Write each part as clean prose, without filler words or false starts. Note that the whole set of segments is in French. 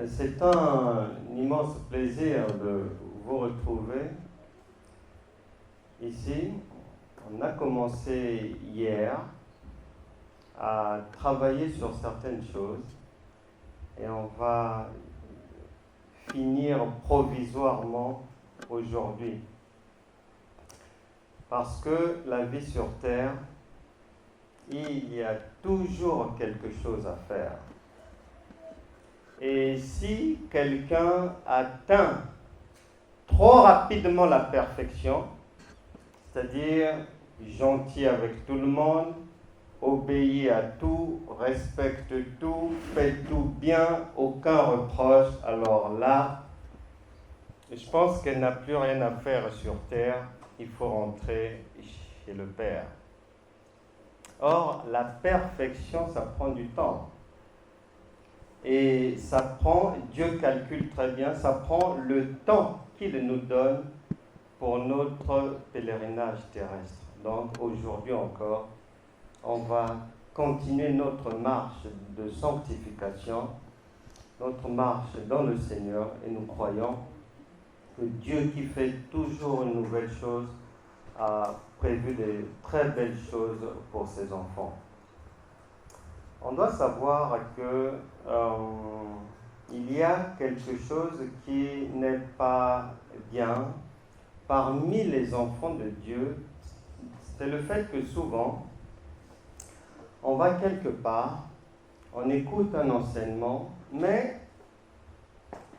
C'est un immense plaisir de vous retrouver ici. On a commencé hier à travailler sur certaines choses et on va finir provisoirement aujourd'hui. Parce que la vie sur Terre, il y a toujours quelque chose à faire. Et si quelqu'un atteint trop rapidement la perfection, c'est-à-dire gentil avec tout le monde, obéit à tout, respecte tout, fait tout bien, aucun reproche, alors là, je pense qu'elle n'a plus rien à faire sur terre, il faut rentrer chez le Père. Or, la perfection, ça prend du temps. Et ça prend, Dieu calcule très bien, ça prend le temps qu'il nous donne pour notre pèlerinage terrestre. Donc aujourd'hui encore, on va continuer notre marche de sanctification, notre marche dans le Seigneur, et nous croyons que Dieu qui fait toujours une nouvelle chose a prévu de très belles choses pour ses enfants. On doit savoir que il y a quelque chose qui n'est pas bien parmi les enfants de Dieu. C'est le fait que souvent, on va quelque part, on écoute un enseignement, mais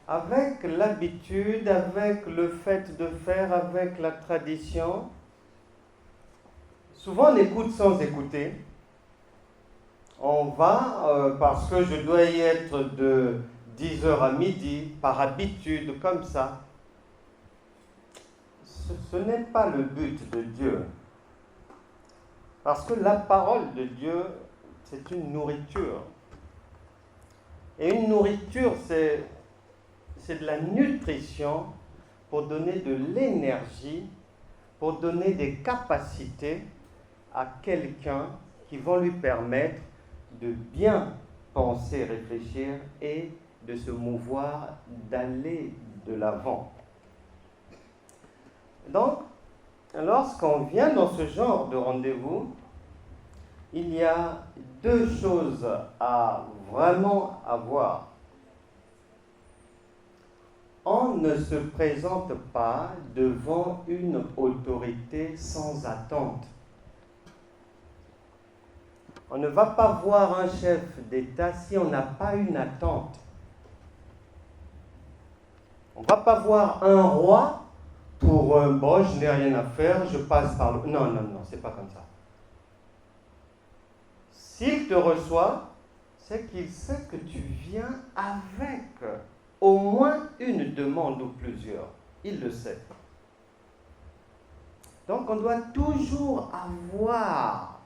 avec l'habitude, avec le fait de faire, avec la tradition, souvent on écoute sans écouter. On va, parce que je dois y être de 10h à midi, par habitude, comme ça. Ce n'est pas le but de Dieu. Parce que la parole de Dieu, c'est une nourriture. Et une nourriture, c'est de la nutrition pour donner de l'énergie, pour donner des capacités à quelqu'un qui vont lui permettre de bien penser, réfléchir et de se mouvoir, d'aller de l'avant. Donc, lorsqu'on vient dans ce genre de rendez-vous, il y a deux choses à vraiment avoir. On ne se présente pas devant une autorité sans attente. On ne va pas voir un chef d'État si on n'a pas une attente. On ne va pas voir un roi pour bon, je n'ai rien à faire, je passe par le... Non, c'est pas comme ça. S'il te reçoit, c'est qu'il sait que tu viens avec au moins une demande ou plusieurs. Il le sait. Donc on doit toujours avoir,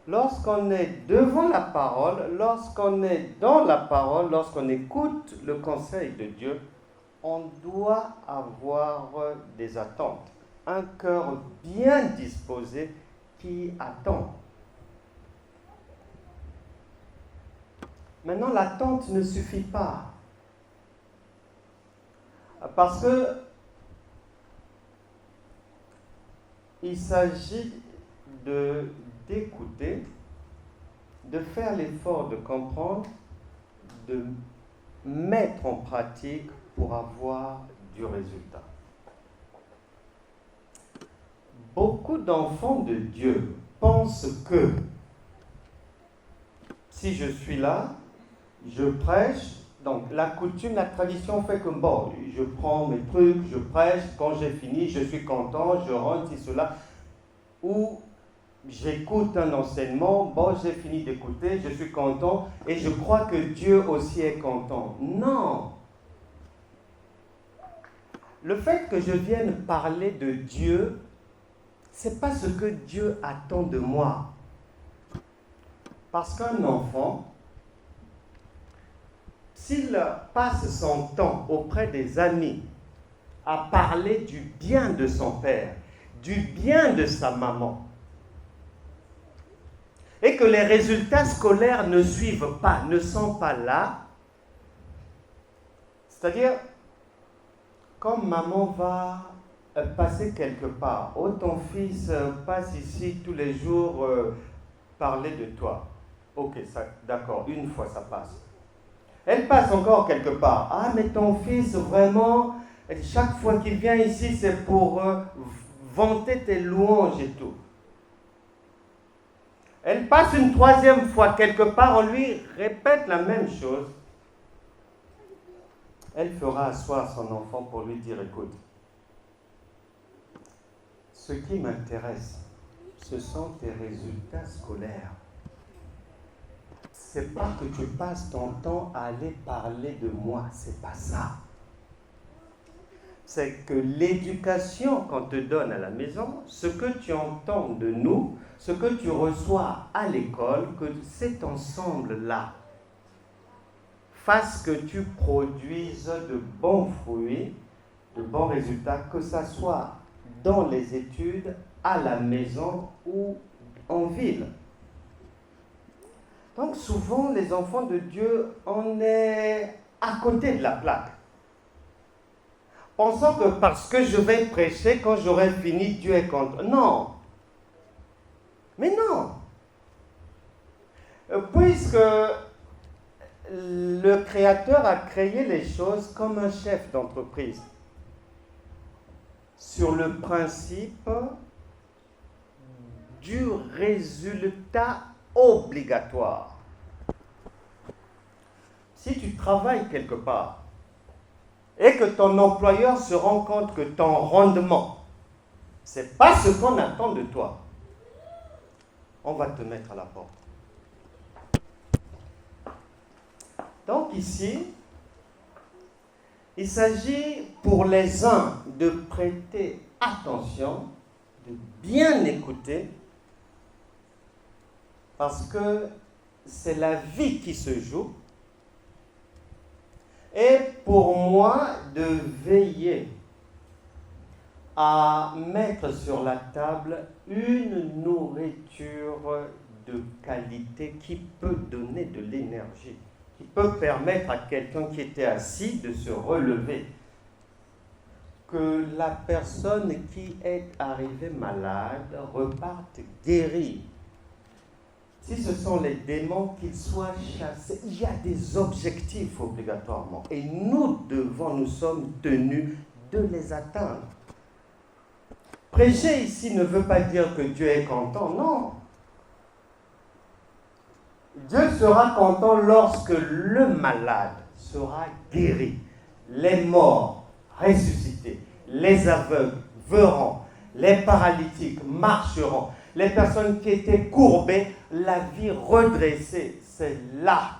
lorsqu'on est devant la parole, lorsqu'on est dans la parole, lorsqu'on écoute le conseil de Dieu, on doit avoir des attentes. Un cœur bien disposé qui attend. Maintenant, l'attente ne suffit pas. Parce que il s'agit d'écouter, de faire l'effort de comprendre, de mettre en pratique pour avoir du résultat. Beaucoup d'enfants de Dieu pensent que si je suis là, je prêche, donc la coutume, la tradition fait que bon, je prends mes trucs, je prêche, quand j'ai fini, je suis content, je rentre, si cela, ou j'écoute un enseignement, bon, j'ai fini d'écouter, je suis content, et je crois que Dieu aussi est content. Non! Le fait que je vienne parler de Dieu, c'est pas ce que Dieu attend de moi. Parce qu'un enfant, s'il passe son temps auprès des amis à parler du bien de son père, du bien de sa maman, et que les résultats scolaires ne suivent pas, ne sont pas là, C'est-à-dire, comme maman va passer quelque part, oh ton fils passe ici tous les jours parler de toi. Ok, ça, d'accord, une fois ça passe. Elle passe encore quelque part. Ah, mais ton fils, vraiment, chaque fois qu'il vient ici, c'est pour vanter tes louanges et tout. Elle passe une troisième fois quelque part, on lui répète la même chose. Elle fera asseoir son enfant pour lui dire, écoute, ce qui m'intéresse, ce sont tes résultats scolaires. C'est pas que tu passes ton temps à aller parler de moi, c'est pas ça. C'est que l'éducation qu'on te donne à la maison, ce que tu entends de nous, ce que tu reçois à l'école, que cet ensemble-là fasse que tu produises de bons fruits, de bons résultats, que ce soit dans les études, à la maison ou en ville. Donc souvent, les enfants de Dieu, on est à côté de la plaque. Pensant que parce que je vais prêcher, quand j'aurai fini, Dieu est content. Non. Mais non. Puisque le Créateur a créé les choses comme un chef d'entreprise, sur le principe du résultat obligatoire. Si tu travailles quelque part et que ton employeur se rend compte que ton rendement, ce n'est pas ce qu'on attend de toi, on va te mettre à la porte. Donc ici, il s'agit pour les uns de prêter attention, de bien écouter, parce que c'est la vie qui se joue, et pour moi de veiller à mettre sur la table une nourriture de qualité qui peut donner de l'énergie, qui peut permettre à quelqu'un qui était assis de se relever. Que la personne qui est arrivée malade reparte guérie. Si ce sont les démons, qu'ils soient chassés. Il y a des objectifs obligatoirement. Et nous sommes tenus de les atteindre. Prêcher ici ne veut pas dire que Dieu est content, non. Dieu sera content lorsque le malade sera guéri, les morts ressuscités, les aveugles verront, les paralytiques marcheront, les personnes qui étaient courbées, la vie redressée, c'est là.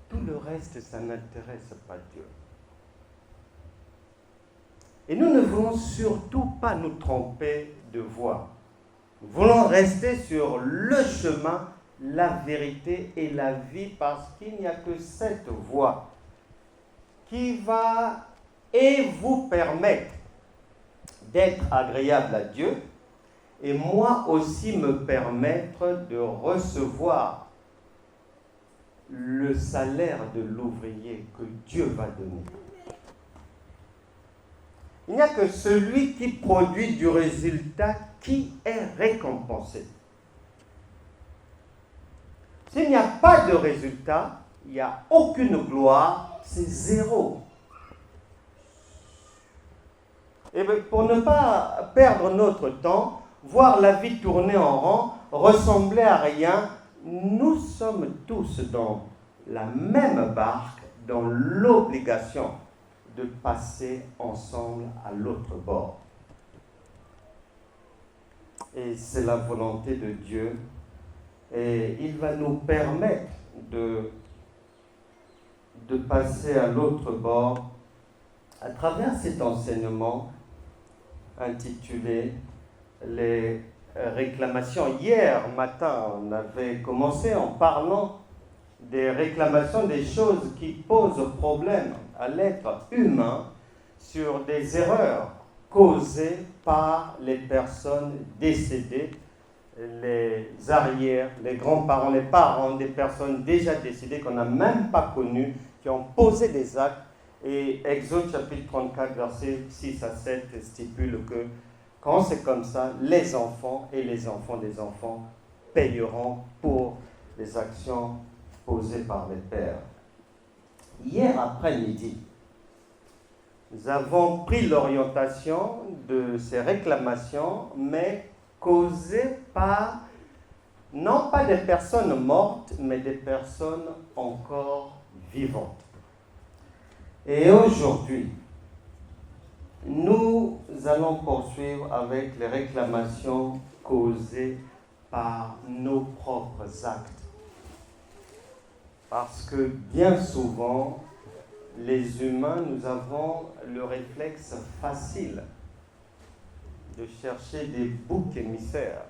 Tout le reste, ça n'intéresse pas Dieu. Et nous ne voulons surtout pas nous tromper de voie. Nous voulons rester sur le chemin, la vérité et la vie, parce qu'il n'y a que cette voie qui va et vous permettre d'être agréable à Dieu, et moi aussi me permettre de recevoir le salaire de l'ouvrier que Dieu va donner. Il n'y a que celui qui produit du résultat qui est récompensé. S'il n'y a pas de résultat, il n'y a aucune gloire, c'est zéro. Et pour ne pas perdre notre temps, voir la vie tourner en rond, ressembler à rien, nous sommes tous dans la même barque, dans l'obligation de passer ensemble à l'autre bord. Et c'est la volonté de Dieu. Et il va nous permettre de passer à l'autre bord à travers cet enseignement intitulé « Les réclamations ». Hier matin, on avait commencé en parlant des réclamations, des choses qui posent problème à l'être humain sur des erreurs causées par les personnes décédées les arrières, les grands-parents, les parents des personnes déjà décédées qu'on n'a même pas connues, qui ont posé des actes. Et Exode chapitre 34, versets 6 à 7 stipule que quand c'est comme ça, les enfants et les enfants des enfants payeront pour les actions posées par les pères. Hier après-midi, nous avons pris l'orientation de ces réclamations, mais causées par, non pas des personnes mortes, mais des personnes encore vivantes. Et aujourd'hui, nous allons poursuivre avec les réclamations causées par nos propres actes. Parce que bien souvent, les humains, nous avons le réflexe facile de chercher des boucs émissaires,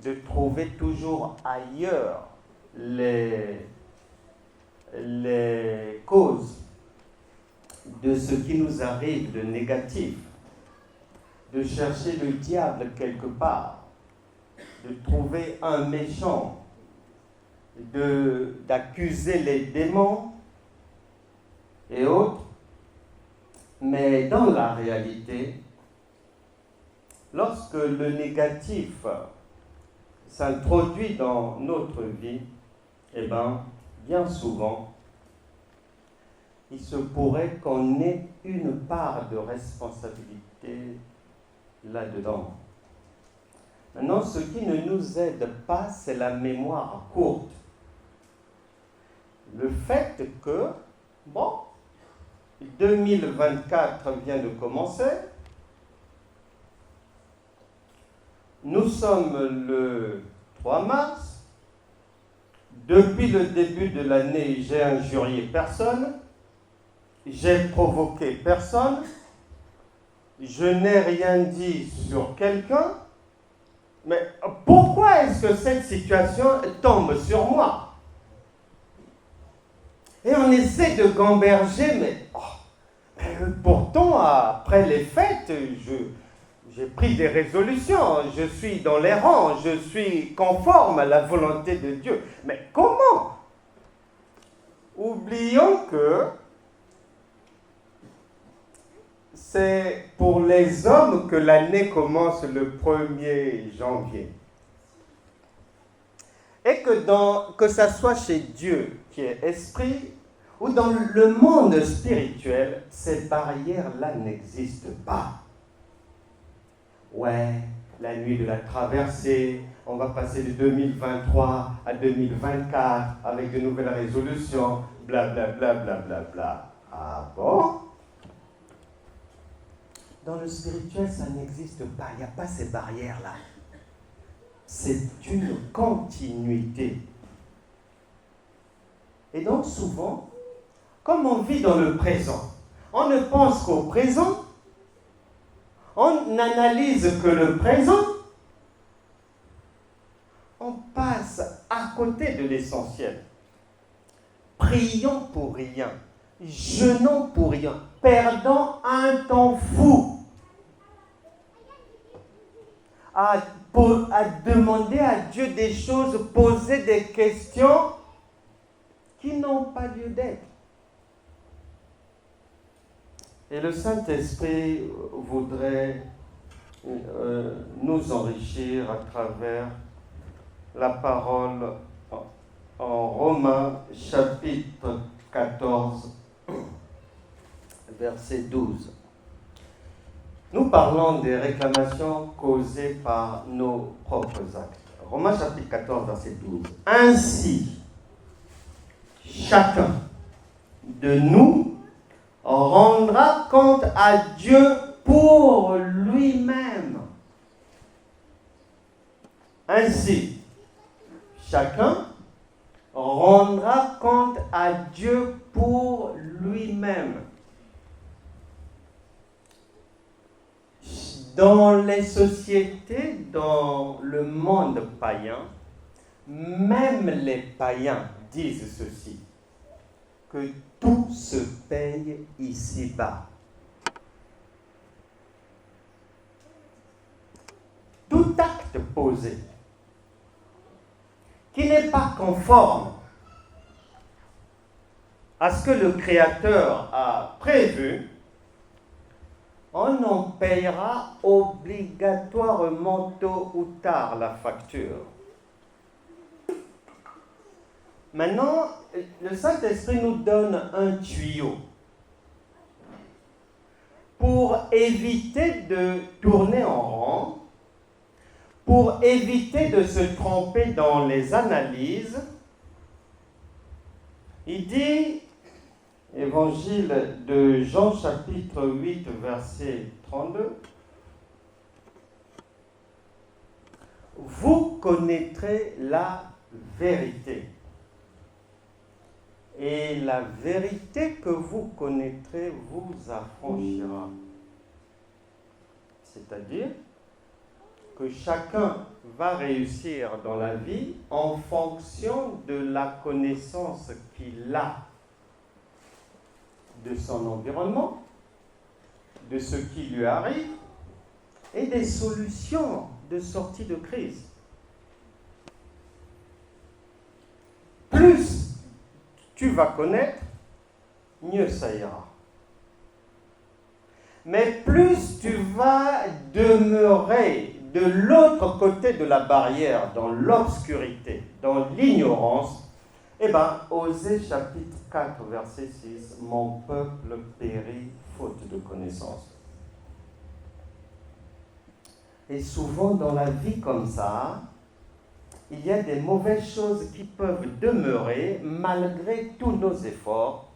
de trouver toujours ailleurs les causes de ce qui nous arrive de négatif, de chercher le diable quelque part, de trouver un méchant, d'accuser les démons et autres. Mais dans la réalité, lorsque le négatif s'introduit dans notre vie, eh bien souvent, il se pourrait qu'on ait une part de responsabilité là-dedans. Maintenant, ce qui ne nous aide pas, c'est la mémoire courte. Le fait que, 2024 vient de commencer, nous sommes le 3 mars, depuis le début de l'année, j'ai injurié personne, j'ai provoqué personne, je n'ai rien dit sur quelqu'un, mais pourquoi est-ce que cette situation tombe sur moi? Et on essaie de gamberger, mais pourtant, après les fêtes, j'ai pris des résolutions, je suis dans les rangs, je suis conforme à la volonté de Dieu. Mais comment? Oublions que c'est pour les hommes que l'année commence le 1er janvier. Et que ça soit chez Dieu qui est esprit, ou dans le monde spirituel, ces barrières-là n'existent pas. Ouais, la nuit de la traversée, on va passer de 2023 à 2024 avec de nouvelles résolutions, blablabla, blablabla. Ah bon? Dans le spirituel, ça n'existe pas, il n'y a pas ces barrières-là. C'est une continuité. Et donc souvent, comme on vit dans le présent, on ne pense qu'au présent, on n'analyse que le présent, on passe à côté de l'essentiel. Prions pour rien, jeûnons pour rien, perdons un temps fou à demander à Dieu des choses, poser des questions qui n'ont pas lieu d'être. Et le Saint-Esprit voudrait nous enrichir à travers la parole en Romains chapitre 14, verset 12. Nous parlons des réclamations causées par nos propres actes. Romains chapitre 14, verset 12. Ainsi, chacun de nous rendra compte à Dieu pour lui-même. Ainsi, chacun rendra compte à Dieu pour lui-même. Dans les sociétés, dans le monde païen, même les païens disent ceci, que tout se paye ici-bas. Tout acte posé qui n'est pas conforme à ce que le Créateur a prévu, on en payera obligatoirement tôt ou tard la facture. Maintenant, le Saint-Esprit nous donne un tuyau pour éviter de tourner en rond, pour éviter de se tromper dans les analyses. Il dit, Évangile de Jean chapitre 8 verset 32, « Vous connaîtrez la vérité. Et la vérité que vous connaîtrez vous affranchira. » C'est-à-dire que chacun va réussir dans la vie en fonction de la connaissance qu'il a de son environnement, de ce qui lui arrive et des solutions de sortie de crise. Plus tu vas connaître, mieux ça ira. Mais plus tu vas demeurer de l'autre côté de la barrière, dans l'obscurité, dans l'ignorance, eh bien, Osée chapitre 4, verset 6, « Mon peuple périt faute de connaissance. » Et souvent dans la vie comme ça, il y a des mauvaises choses qui peuvent demeurer malgré tous nos efforts.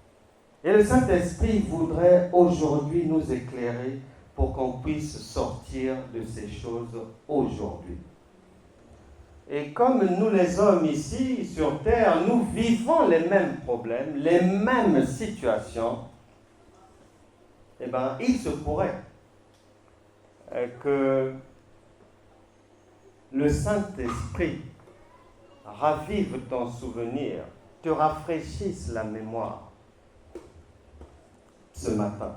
Et le Saint-Esprit voudrait aujourd'hui nous éclairer pour qu'on puisse sortir de ces choses aujourd'hui. Et comme nous les hommes ici sur Terre, nous vivons les mêmes problèmes, les mêmes situations, eh bien, il se pourrait que le Saint-Esprit ravive ton souvenir, te rafraîchisse la mémoire ce matin,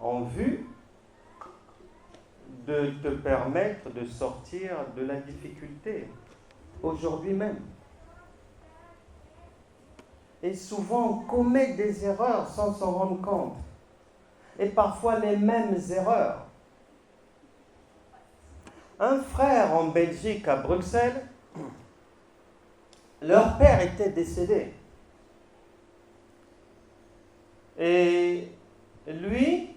en vue de te permettre de sortir de la difficulté aujourd'hui même. Et souvent, on commet des erreurs sans s'en rendre compte. Et parfois les mêmes erreurs. Un frère en Belgique, à Bruxelles, leur père était décédé. Et lui,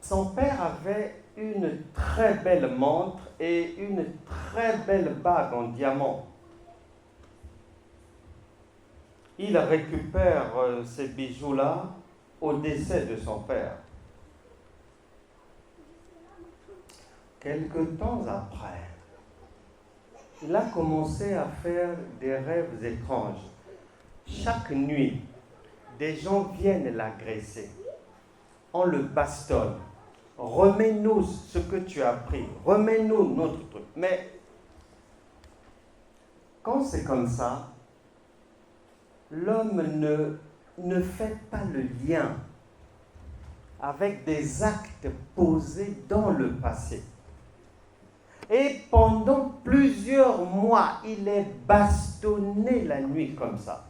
son père avait une très belle montre et une très belle bague en diamant. Il récupère ces bijoux-là au décès de son père. Quelque temps après, il a commencé à faire des rêves étranges. Chaque nuit, des gens viennent l'agresser. On le bastonne. Remets-nous ce que tu as pris. Remets-nous notre truc. Mais quand c'est comme ça, l'homme ne fait pas le lien avec des actes posés dans le passé. Et pendant plusieurs mois, il est bastonné la nuit comme ça.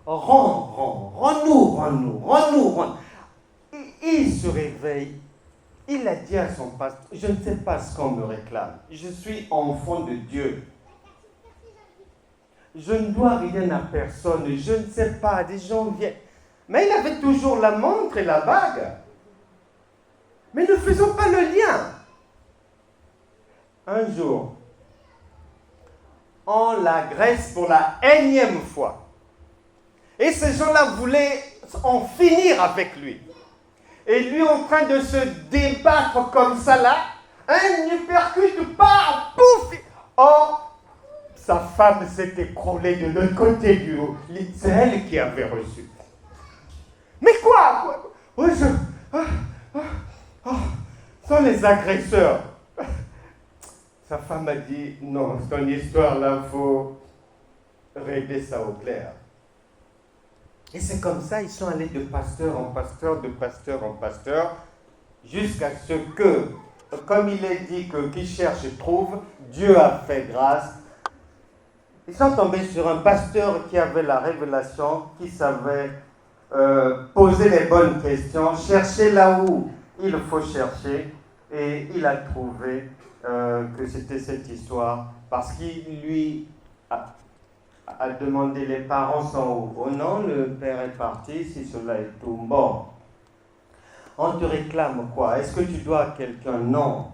Rends-nous. Il se réveille. Il a dit à son pasteur, je ne sais pas ce qu'on me réclame. Je suis enfant de Dieu. Je ne dois rien à personne. Je ne sais pas, des gens viennent. Mais il avait toujours la montre et la bague. Mais ne faisons pas le lien. Un jour, on l'agresse pour la énième fois. Et ces gens-là voulaient en finir avec lui. Et lui en train de se débattre comme ça là, un uppercut part, pouf. Or, sa femme s'est écroulée de l'autre côté du haut. C'est elle qui avait reçu. Mais quoi sont les agresseurs. Sa femme a dit, non, ton histoire-là, il faut régler ça au clair. Et c'est comme ça, ils sont allés de pasteur en pasteur, de pasteur en pasteur, jusqu'à ce que comme il est dit que qui cherche trouve, Dieu a fait grâce. Ils sont tombés sur un pasteur qui avait la révélation, qui savait poser les bonnes questions, chercher là où il faut chercher, et il a trouvé que c'était cette histoire, parce qu'il lui a demandé les parents sont où? Oh non, le père est parti, si cela est tout bon. On te réclame quoi? Est-ce que tu dois à quelqu'un? Non.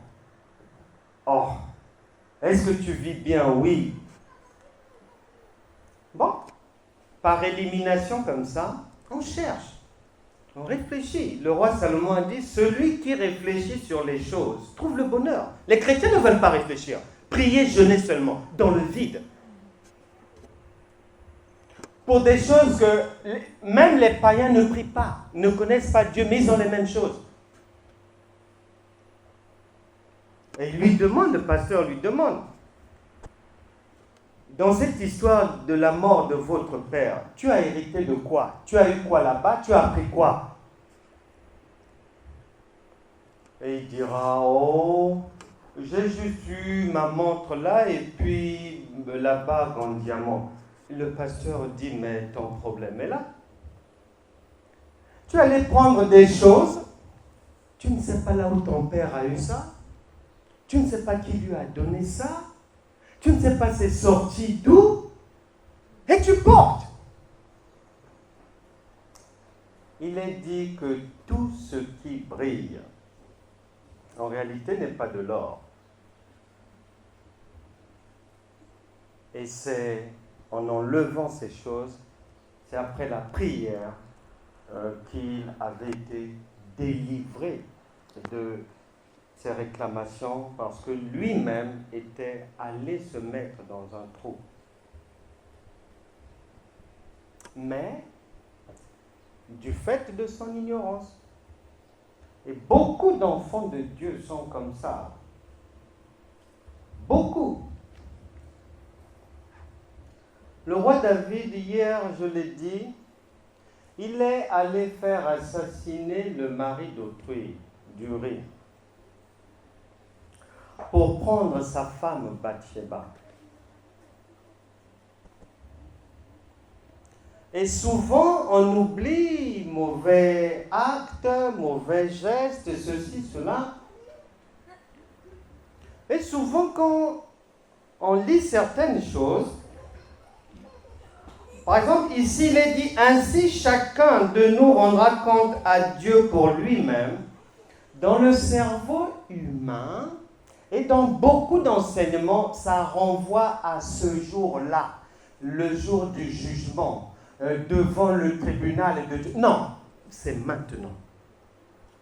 Oh. Est-ce que tu vis bien? Oui. Bon. Par élimination comme ça, on cherche. On réfléchit. Le roi Salomon a dit, celui qui réfléchit sur les choses trouve le bonheur. Les chrétiens ne veulent pas réfléchir. Prier, jeûner seulement, dans le vide. Pour des choses que même les païens ne prient pas, ne connaissent pas Dieu, mais ils ont les mêmes choses. Et il lui demande, le pasteur lui demande, dans cette histoire de la mort de votre père, tu as hérité de quoi? Tu as eu quoi là-bas? Tu as appris quoi? Et il dira, oh, j'ai juste eu ma montre là et puis la bague en diamant. Le pasteur dit, mais ton problème est là. Tu allais prendre des choses, tu ne sais pas là où ton père a eu ça, tu ne sais pas qui lui a donné ça, tu ne sais pas c'est sorti d'où, et tu portes. Il est dit que tout ce qui brille, en réalité, n'est pas de l'or. Et c'est en enlevant ces choses, c'est après la prière qu'il avait été délivré de ses réclamations parce que lui-même était allé se mettre dans un trou. Mais du fait de son ignorance, et beaucoup d'enfants de Dieu sont comme ça. Beaucoup. Le roi David, hier, je l'ai dit, il est allé faire assassiner le mari d'autrui, d'Uri, pour prendre sa femme Bathsheba. Et souvent, on oublie mauvais actes, mauvais gestes, ceci, cela. Et souvent, quand on lit certaines choses, par exemple, ici, il est dit, ainsi chacun de nous rendra compte à Dieu pour lui-même. Dans le cerveau humain et dans beaucoup d'enseignements, ça renvoie à ce jour-là, le jour du jugement, devant le tribunal de Dieu. Non, c'est maintenant.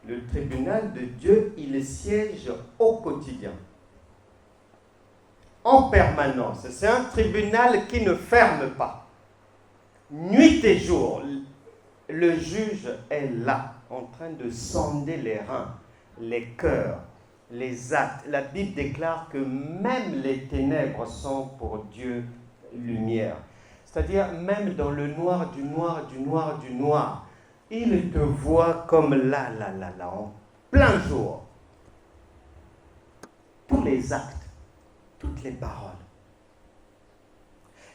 Le tribunal de Dieu, il siège au quotidien, en permanence. C'est un tribunal qui ne ferme pas. Nuit et jour, le juge est là, en train de sonder les reins, les cœurs, les actes. La Bible déclare que même les ténèbres sont pour Dieu lumière. C'est-à-dire, même dans le noir du noir du noir du noir, il te voit comme là, en plein jour. Tous les actes, toutes les paroles.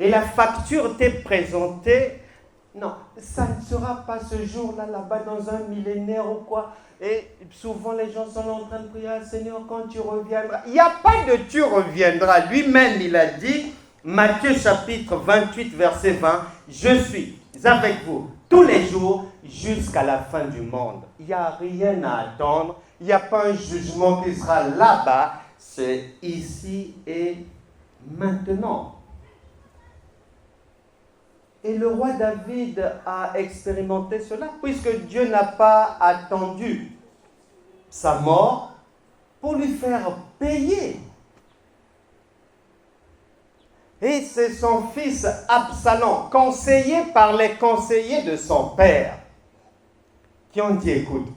Et la facture t'est présentée, non, ça ne sera pas ce jour-là, là-bas, dans un millénaire ou quoi. Et souvent, les gens sont en train de prier, ah, Seigneur, quand tu reviendras. Il n'y a pas de tu reviendras. Lui-même, il a dit, Matthieu chapitre 28, verset 20, je suis avec vous tous les jours jusqu'à la fin du monde. Il n'y a rien à attendre. Il n'y a pas un jugement qui sera là-bas. C'est ici et maintenant. Et le roi David a expérimenté cela, puisque Dieu n'a pas attendu sa mort pour lui faire payer. Et c'est son fils Absalom, conseillé par les conseillers de son père, qui ont dit, écoute,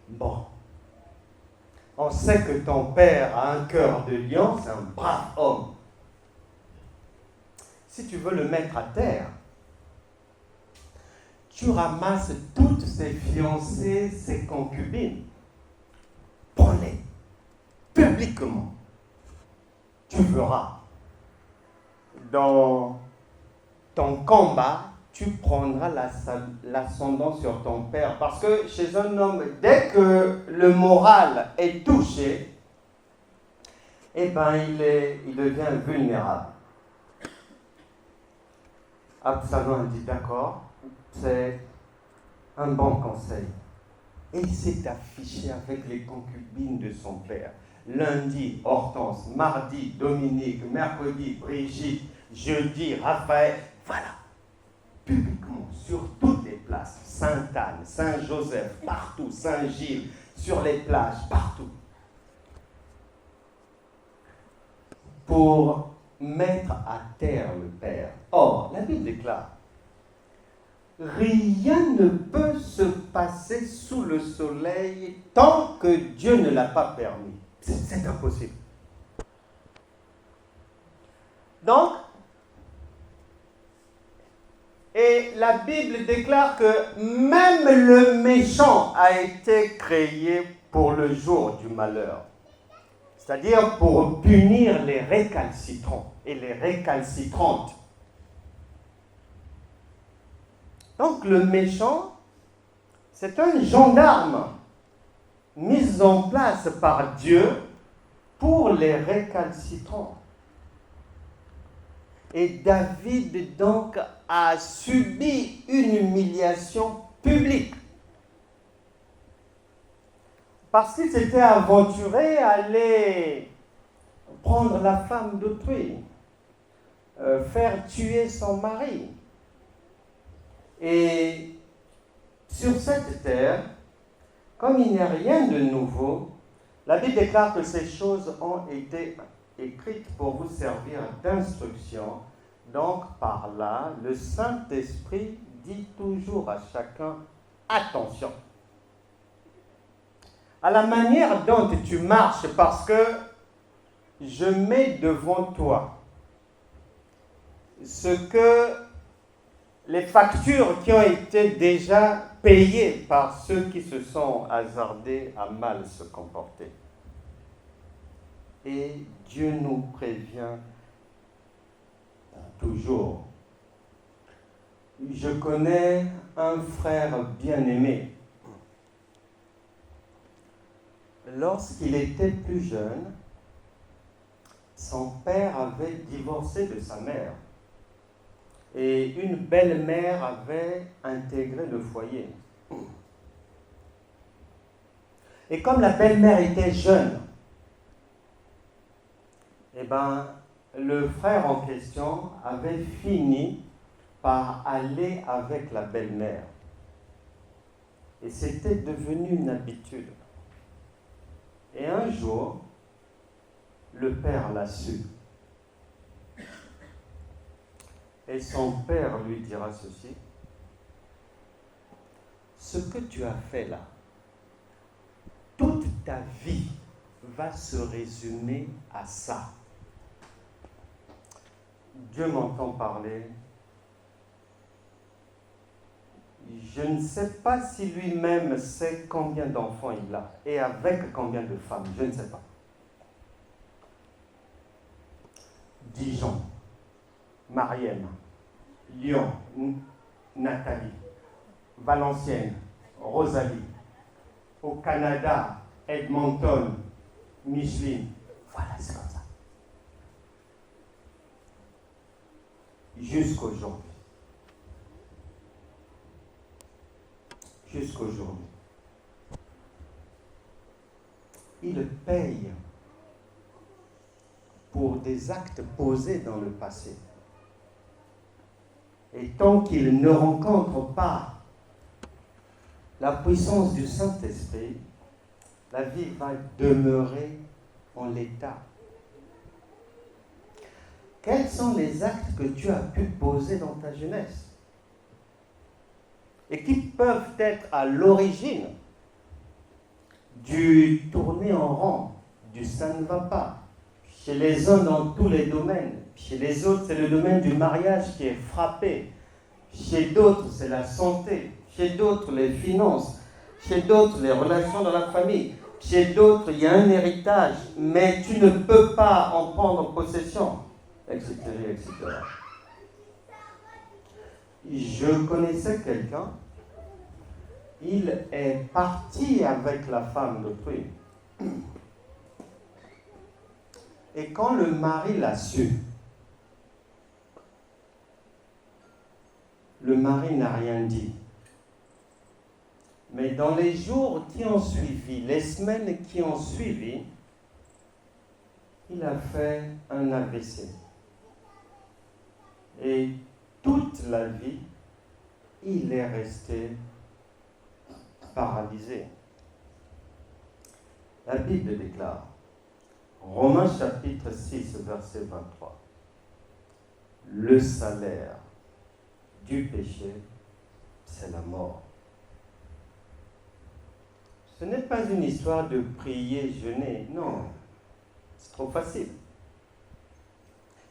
bon, on sait que ton père a un cœur de lion, c'est un brave homme. Si tu veux le mettre à terre, tu ramasses toutes ses fiancées, ses concubines. Prends-les. publiquement, tu verras, dans ton combat, tu prendras l'ascendant sur ton père. Parce que chez un homme, dès que le moral est touché, eh bien, il devient vulnérable. Absalom a dit d'accord, c'est un bon conseil. Et il s'est affiché avec les concubines de son père. Lundi, Hortense, mardi, Dominique, mercredi, Brigitte, jeudi, Raphaël. Voilà, publiquement, sur toutes les places. Sainte-Anne, Saint-Joseph, partout, Saint-Gilles, sur les plages, partout. Pour mettre à terre le Père. Or, la Bible déclare, rien ne peut se passer sous le soleil tant que Dieu ne l'a pas permis. C'est impossible. Donc, et la Bible déclare que même le méchant a été créé pour le jour du malheur. C'est-à-dire pour punir les récalcitrants et les récalcitrantes. Donc le méchant, c'est un gendarme mis en place par Dieu pour les récalcitrants. Et David donc a subi une humiliation publique. Parce qu'il s'était aventuré à aller prendre la femme d'autrui, faire tuer son mari. Et sur cette terre, comme il n'y a rien de nouveau, la Bible déclare que ces choses ont été écrites pour vous servir d'instruction. Donc par là, le Saint-Esprit dit toujours à chacun, attention à la manière dont tu marches, parce que je mets devant toi ce que les factures qui ont été déjà payées par ceux qui se sont hasardés à mal se comporter. Et Dieu nous prévient toujours. Je connais un frère bien-aimé. Lorsqu'il était plus jeune, son père avait divorcé de sa mère. Et une belle-mère avait intégré le foyer. Et comme la belle-mère était jeune, eh ben, le frère en question avait fini par aller avec la belle-mère. Et c'était devenu une habitude. Et un jour, le père l'a su. Et son père lui dira ceci, ce que tu as fait là, toute ta vie va se résumer à ça. Dieu m'entend parler. Je ne sais pas si lui-même sait combien d'enfants il a et avec combien de femmes, je ne sais pas. Dijon, Marième, Lyon, Nathalie, Valenciennes, Rosalie, au Canada, Edmonton, Micheline. Voilà, c'est comme ça. Jusqu'aujourd'hui. Jusqu'aujourd'hui. Il paye pour des actes posés dans le passé. Et tant qu'il ne rencontre pas la puissance du Saint-Esprit, la vie va demeurer en l'état. Quels sont les actes que tu as pu poser dans ta jeunesse et qui peuvent être à l'origine du tourner en rond, du ça ne va pas, chez les uns dans tous les domaines, chez les autres c'est le domaine du mariage qui est frappé, chez d'autres c'est la santé, chez d'autres les finances, chez d'autres les relations dans la famille, Chez d'autres, il y a un héritage, mais tu ne peux pas en prendre possession, etc., etc. Je connaissais quelqu'un, il est parti avec la femme d'autrui. Et quand le mari l'a su, le mari n'a rien dit. Mais dans les jours qui ont suivi, les semaines qui ont suivi, il a fait un AVC. Et toute la vie, il est resté paralysé. La Bible déclare, Romains chapitre 6, verset 23, le salaire du péché, c'est la mort. Ce n'est pas une histoire de prier, jeûner, non, c'est trop facile.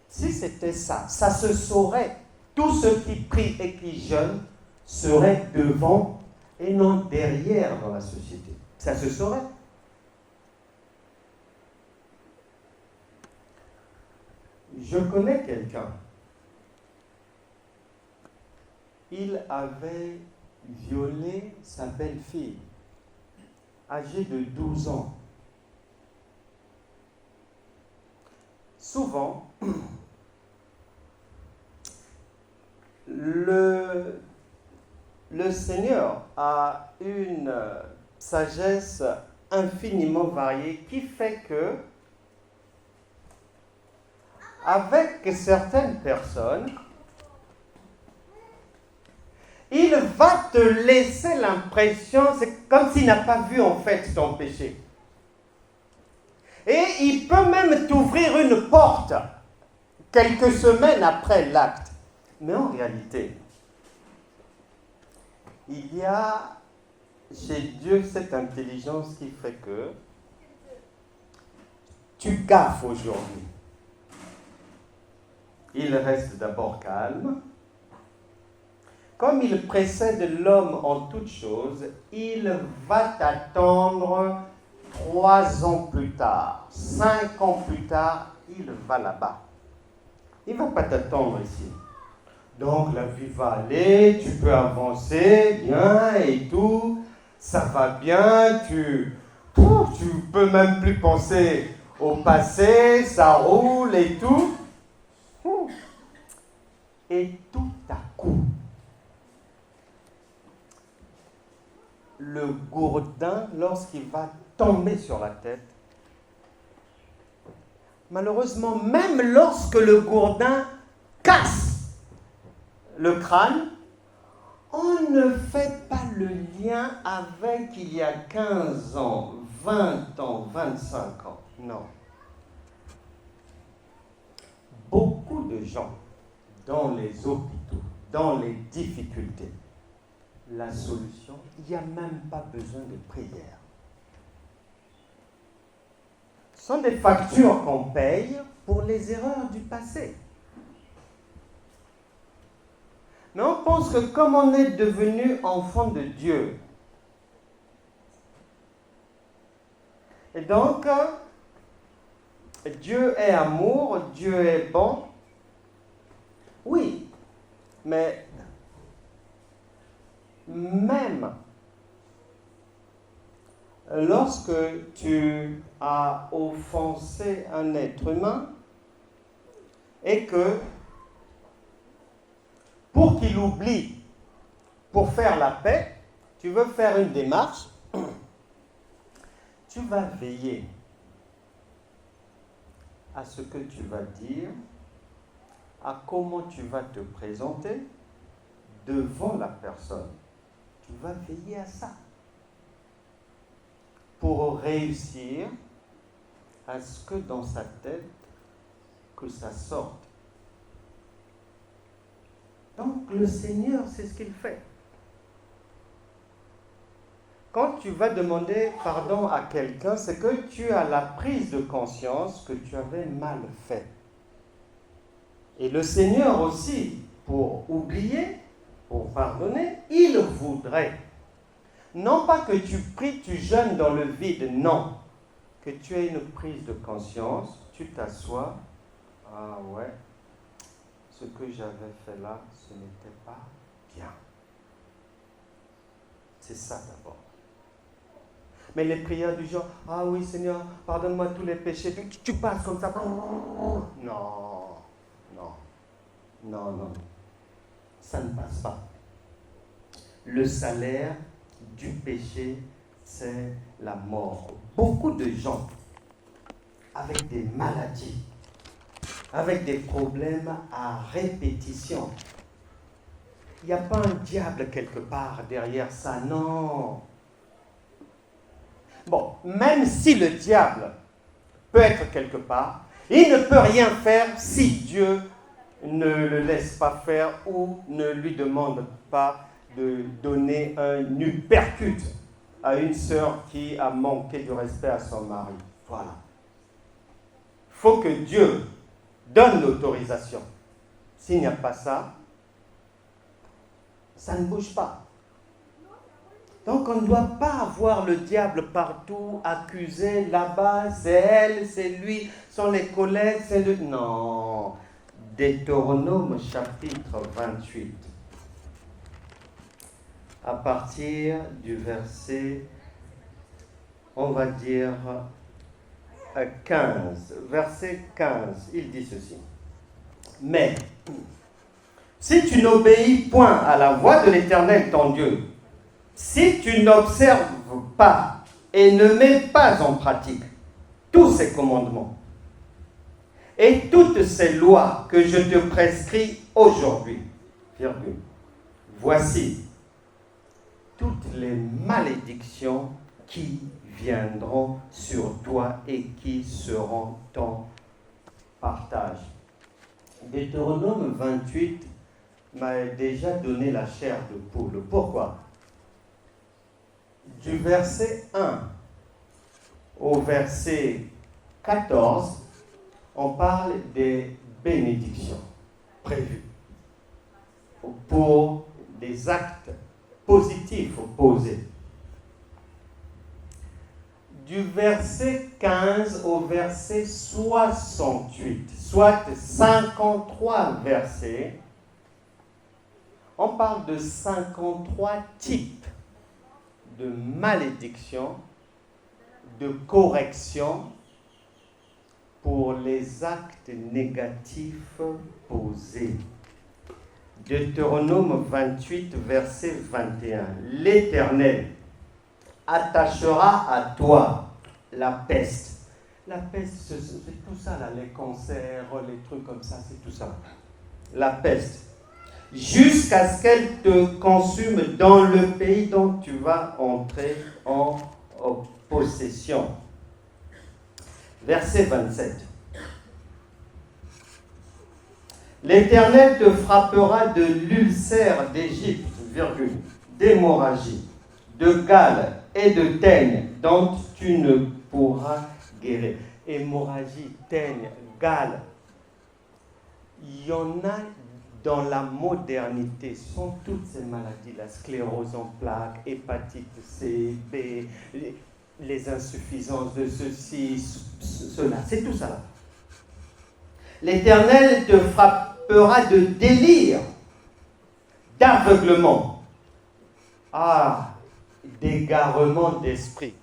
Si c'était ça, ça se saurait. Tous ceux qui prient et qui jeûnent seraient devant et non derrière dans la société. Ça se saurait. Je connais quelqu'un. Il avait violé sa belle-fille, âgée de 12 ans. Souvent, le Seigneur a une sagesse infiniment variée qui fait que, avec certaines personnes, il va te laisser l'impression, c'est comme s'il n'a pas vu en fait ton péché. Et il peut même t'ouvrir une porte quelques semaines après l'acte. Mais en réalité, il y a chez Dieu cette intelligence qui fait que tu gaffes aujourd'hui. Il reste d'abord calme. Comme il précède l'homme en toutes choses, il va t'attendre 3 ans plus tard, 5 ans plus tard, il va là-bas. Il ne va pas t'attendre ici. Donc la vie va aller, tu peux avancer bien et tout, ça va bien, tu peux même plus penser au passé, ça roule et tout. Et tout à coup, le gourdin, lorsqu'il va tomber sur la tête, malheureusement, même lorsque le gourdin casse le crâne, on ne fait pas le lien avec il y a 15 ans, 20 ans, 25 ans. Non. Beaucoup de gens dans les hôpitaux, dans les difficultés, la solution, il n'y a même pas besoin de prière. Ce sont des factures qu'on paye pour les erreurs du passé. Mais on pense que comme on est devenu enfant de Dieu, et donc, Dieu est amour, Dieu est bon, oui, mais même lorsque tu as offensé un être humain et que pour qu'il oublie, pour faire la paix, tu veux faire une démarche, tu vas veiller à ce que tu vas dire, à comment tu vas te présenter devant la personne. Tu vas veiller à ça pour réussir à ce que dans sa tête, que ça sorte. Donc le Seigneur, c'est ce qu'il fait. Quand tu vas demander pardon à quelqu'un, c'est que tu as la prise de conscience que tu avais mal fait. Et le Seigneur aussi, pour oublier, pour pardonner, il voudrait. Non pas que tu pries, tu jeûnes dans le vide, non. Que tu aies une prise de conscience, tu t'assois. Ah ouais, ce que j'avais fait là, ce n'était pas bien. C'est ça d'abord. Mais les prières du genre, ah oui Seigneur, pardonne-moi tous les péchés, tu passes comme ça. Non, non, non, non. Ça ne passe pas. Le salaire du péché, c'est la mort. Beaucoup de gens avec des maladies, avec des problèmes à répétition. Il n'y a pas un diable quelque part derrière ça, non. Bon, même si le diable peut être quelque part, il ne peut rien faire si Dieu ne le laisse pas faire ou ne lui demande pas de donner un uppercut à une sœur qui a manqué de respect à son mari. Voilà. Il faut que Dieu donne l'autorisation. S'il n'y a pas ça, ça ne bouge pas. Donc on ne doit pas avoir le diable partout, accuser là-bas, c'est elle, c'est lui, sont les collègues, c'est le... Non. Deutéronome chapitre 28. À partir du verset, on va dire 15. Verset 15, il dit ceci. Mais, si tu n'obéis point à la voix de l'Éternel ton Dieu, si tu n'observes pas et ne mets pas en pratique tous ces commandements et toutes ces lois que je te prescris aujourd'hui, virgule, voici toutes les malédictions qui viendront sur toi et qui seront ton partage. Deutéronome 28 m'a déjà donné la chair de poule. Pourquoi? Du verset 1 au verset 14, on parle des bénédictions prévues pour des actes positifs posés. Du verset 15 au verset 68, soit 53 versets, on parle de 53 types de malédiction, de correction pour les actes négatifs posés. Deutéronome 28, verset 21. L'Éternel attachera à toi la peste. La peste, c'est tout ça, là, les cancers, les trucs comme ça, c'est tout ça. La peste. Jusqu'à ce qu'elle te consume dans le pays dont tu vas entrer en possession. Verset 27. L'Éternel te frappera de l'ulcère d'Égypte, virgule, d'hémorragie, de gale et de teigne dont tu ne pourras guérir. Hémorragie, teigne, gale. Il y en a dans la modernité, sont toutes ces maladies, la sclérose en plaques, hépatite C, B, les insuffisances de ceci, cela, c'est tout ça. L'Éternel te frappera de délire, d'aveuglement, d'égarement d'esprit.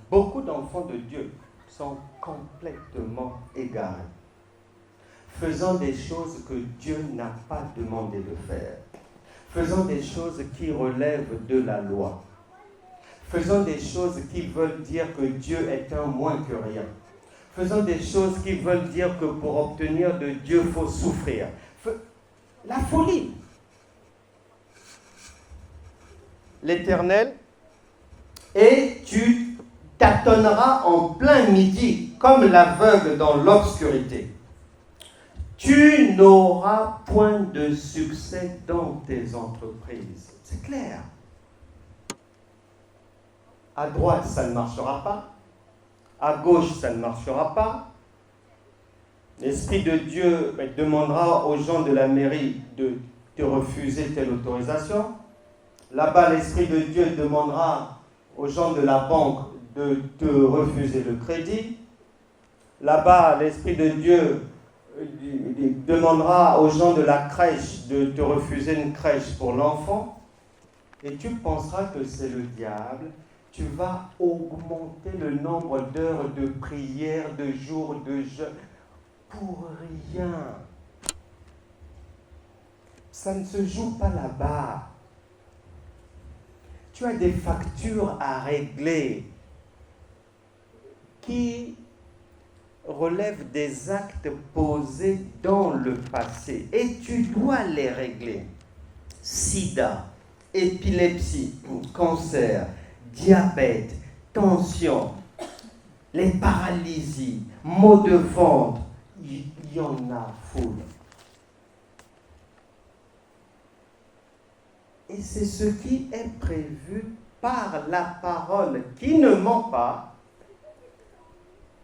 Beaucoup d'enfants de Dieu sont complètement égarés, faisant des choses que Dieu n'a pas demandé de faire, faisant des choses qui relèvent de la loi, faisant des choses qui veulent dire que Dieu est un moins que rien, faisant des choses qui veulent dire que pour obtenir de Dieu, il faut souffrir. La folie. L'Éternel, et tu tâtonneras en plein midi, comme l'aveugle dans l'obscurité. Tu n'auras point de succès dans tes entreprises. C'est clair. À droite, ça ne marchera pas. À gauche, ça ne marchera pas. L'Esprit de Dieu demandera aux gens de la mairie de te refuser telle autorisation. Là-bas, l'Esprit de Dieu demandera aux gens de la banque de te refuser le crédit. Là-bas, l'Esprit de Dieu demandera aux gens de la crèche de te refuser une crèche pour l'enfant. Et tu penseras que c'est le diable. Tu vas augmenter le nombre d'heures de prière, de jours, de jeûne, pour rien. Ça ne se joue pas là-bas. Tu as des factures à régler qui relèvent des actes posés dans le passé et tu dois les régler. Sida, épilepsie, cancer, diabète, tension, les paralysies, maux de ventre, il y en a foule. Et c'est ce qui est prévu par la parole qui ne ment pas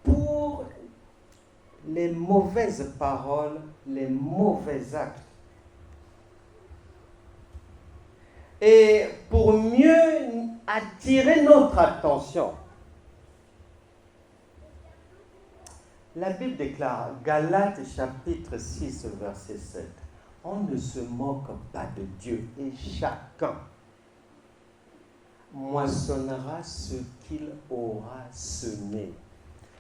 pour les mauvaises paroles, les mauvais actes. Et pour mieux attirer notre attention, la Bible déclare, Galates chapitre 6, verset 7, on ne se moque pas de Dieu et chacun moissonnera ce qu'il aura semé.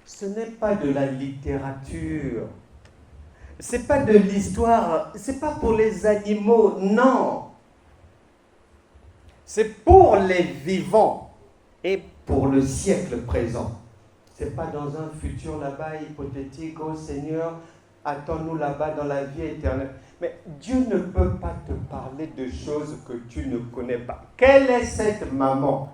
Ce n'est pas de la littérature, c'est pas de l'histoire, c'est pas pour les animaux, non. C'est pour les vivants et pour le siècle présent. C'est pas dans un futur là-bas hypothétique, oh Seigneur, attends-nous là-bas dans la vie éternelle. Mais Dieu ne peut pas te parler de choses que tu ne connais pas. Quelle est cette maman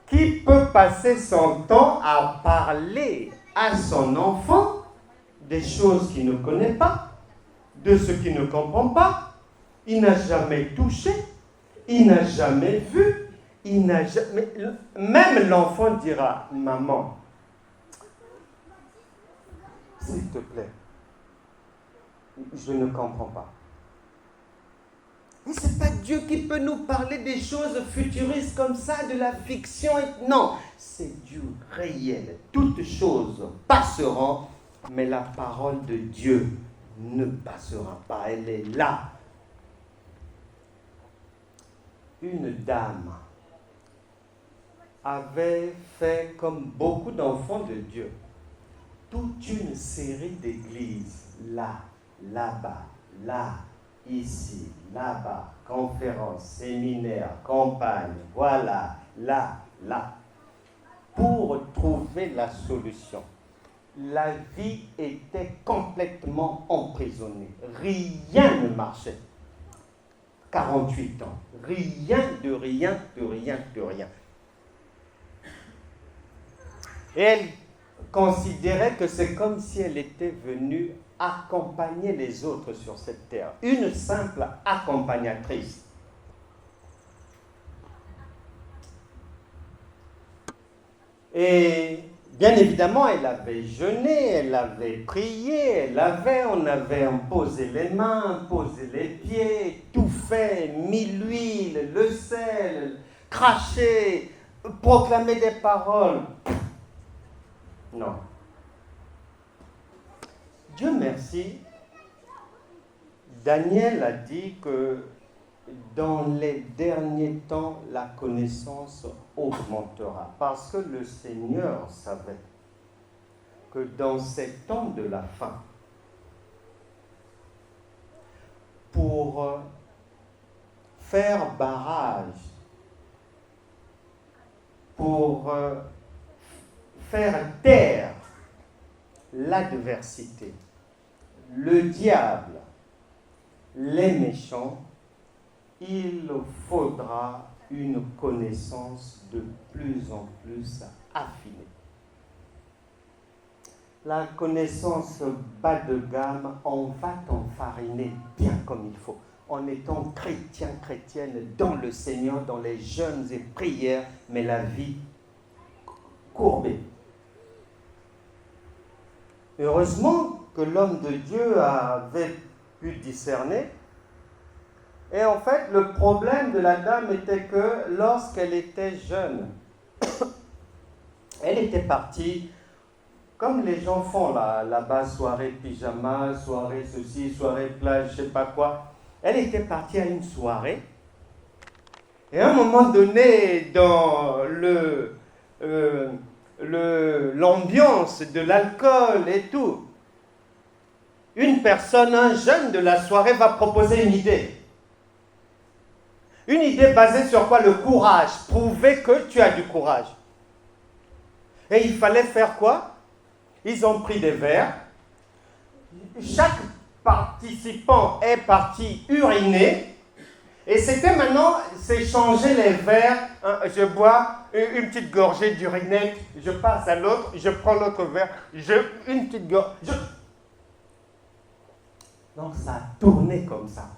qui peut passer son temps à parler à son enfant des choses qu'il ne connaît pas, de ce qu'il ne comprend pas, il n'a jamais touché, il n'a jamais vu, il n'a jamais... Même l'enfant dira, maman, s'il te plaît, je ne comprends pas. Mais ce n'est pas Dieu qui peut nous parler des choses futuristes comme ça, de la fiction. Non, c'est Dieu réel. Toutes choses passeront, mais la parole de Dieu ne passera pas. Elle est là. Une dame avait fait comme beaucoup d'enfants de Dieu, toute une série d'églises, là, là-bas, là, ici, là-bas, conférences, séminaires, campagnes, voilà, là, là, pour trouver la solution. La vie était complètement emprisonnée, rien ne marchait. 48 ans, rien de rien, de rien, de rien. Et elle considérait que c'est comme si elle était venue accompagner les autres sur cette terre. Une simple accompagnatrice. Et bien évidemment, elle avait jeûné, elle avait prié, on avait imposé les mains, posé les pieds, tout fait, mis l'huile, le sel, craché, proclamé des paroles. Non. Dieu merci, Daniel a dit que dans les derniers temps, la connaissance augmentera. Parce que le Seigneur savait que dans ces temps de la fin, pour faire barrage, pour faire taire l'adversité, le diable, les méchants, il faudra une connaissance de plus en plus affinée. La connaissance bas de gamme, on va t'enfariner bien comme il faut, en étant chrétien, chrétienne dans le Seigneur, dans les jeûnes et prières, mais la vie courbée. Heureusement que l'homme de Dieu avait pu discerner Et en fait, le problème de la dame était que lorsqu'elle était jeune, elle était partie, comme les gens font là-bas, soirée pyjama, soirée ceci, soirée plage, je ne sais pas quoi. Elle était partie à une soirée. Et à un moment donné, dans l'ambiance de l'alcool et tout, une personne, un jeune de la soirée va proposer une idée. Une idée basée sur quoi? Le courage. Prouver que tu as du courage. Et il fallait faire quoi? Ils ont pris des verres. Chaque participant est parti uriner. Et c'était maintenant, c'est changer les verres. Je bois une petite gorgée d'urinette, je passe à l'autre, je prends l'autre verre, une petite gorgée. Donc ça a tourné comme ça.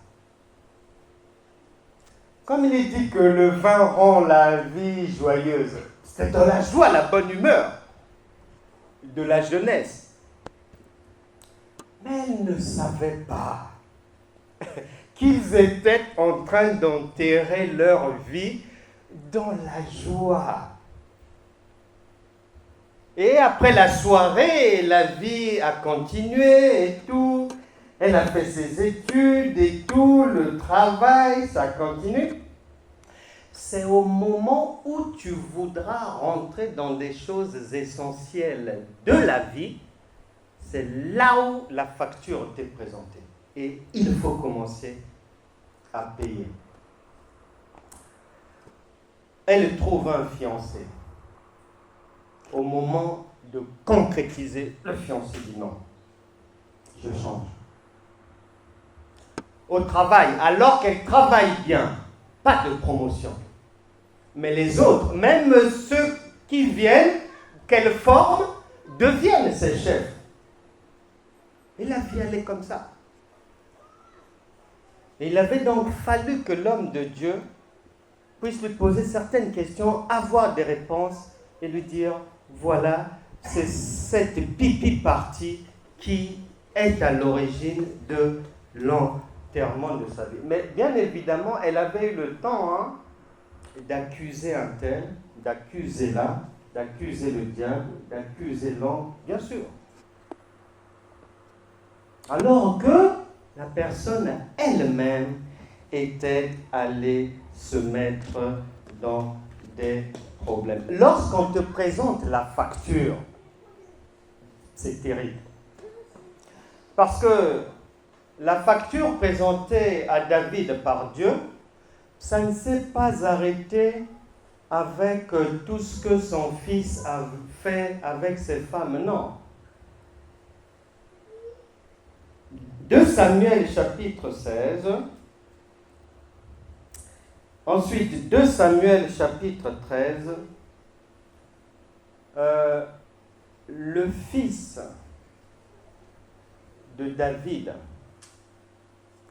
Comme il est dit que le vin rend la vie joyeuse, c'est dans la joie, la bonne humeur de la jeunesse. Mais elle ne savait pas qu'ils étaient en train d'enterrer leur vie dans la joie. Et après la soirée, la vie a continué et tout. Elle a fait ses études et tout, le travail, ça continue. C'est au moment où tu voudras rentrer dans des choses essentielles de la vie, c'est là où la facture t'est présentée. Et il faut commencer à payer. Elle trouve un fiancé. Au moment de concrétiser, le fiancé dit non, je change. Au travail, alors qu'elle travaille bien, pas de promotion. Mais les autres, même ceux qui viennent, qu'elle forme, deviennent ses chefs. Et la vie, elle est comme ça. Et il avait donc fallu que l'homme de Dieu puisse lui poser certaines questions, avoir des réponses et lui dire, voilà, c'est cette pipi partie qui est à l'origine de l'enterrement de sa vie. Mais bien évidemment, elle avait eu le temps d'accuser un tel, d'accuser là, d'accuser le diable, d'accuser l'homme, bien sûr. Alors que la personne elle-même était allée se mettre dans des problèmes. Lorsqu'on te présente la facture, c'est terrible. Parce que la facture présentée à David par Dieu, ça ne s'est pas arrêté avec tout ce que son fils a fait avec ses femmes, non. 2 Samuel chapitre 16. Ensuite, 2 Samuel chapitre 13. Le fils de David,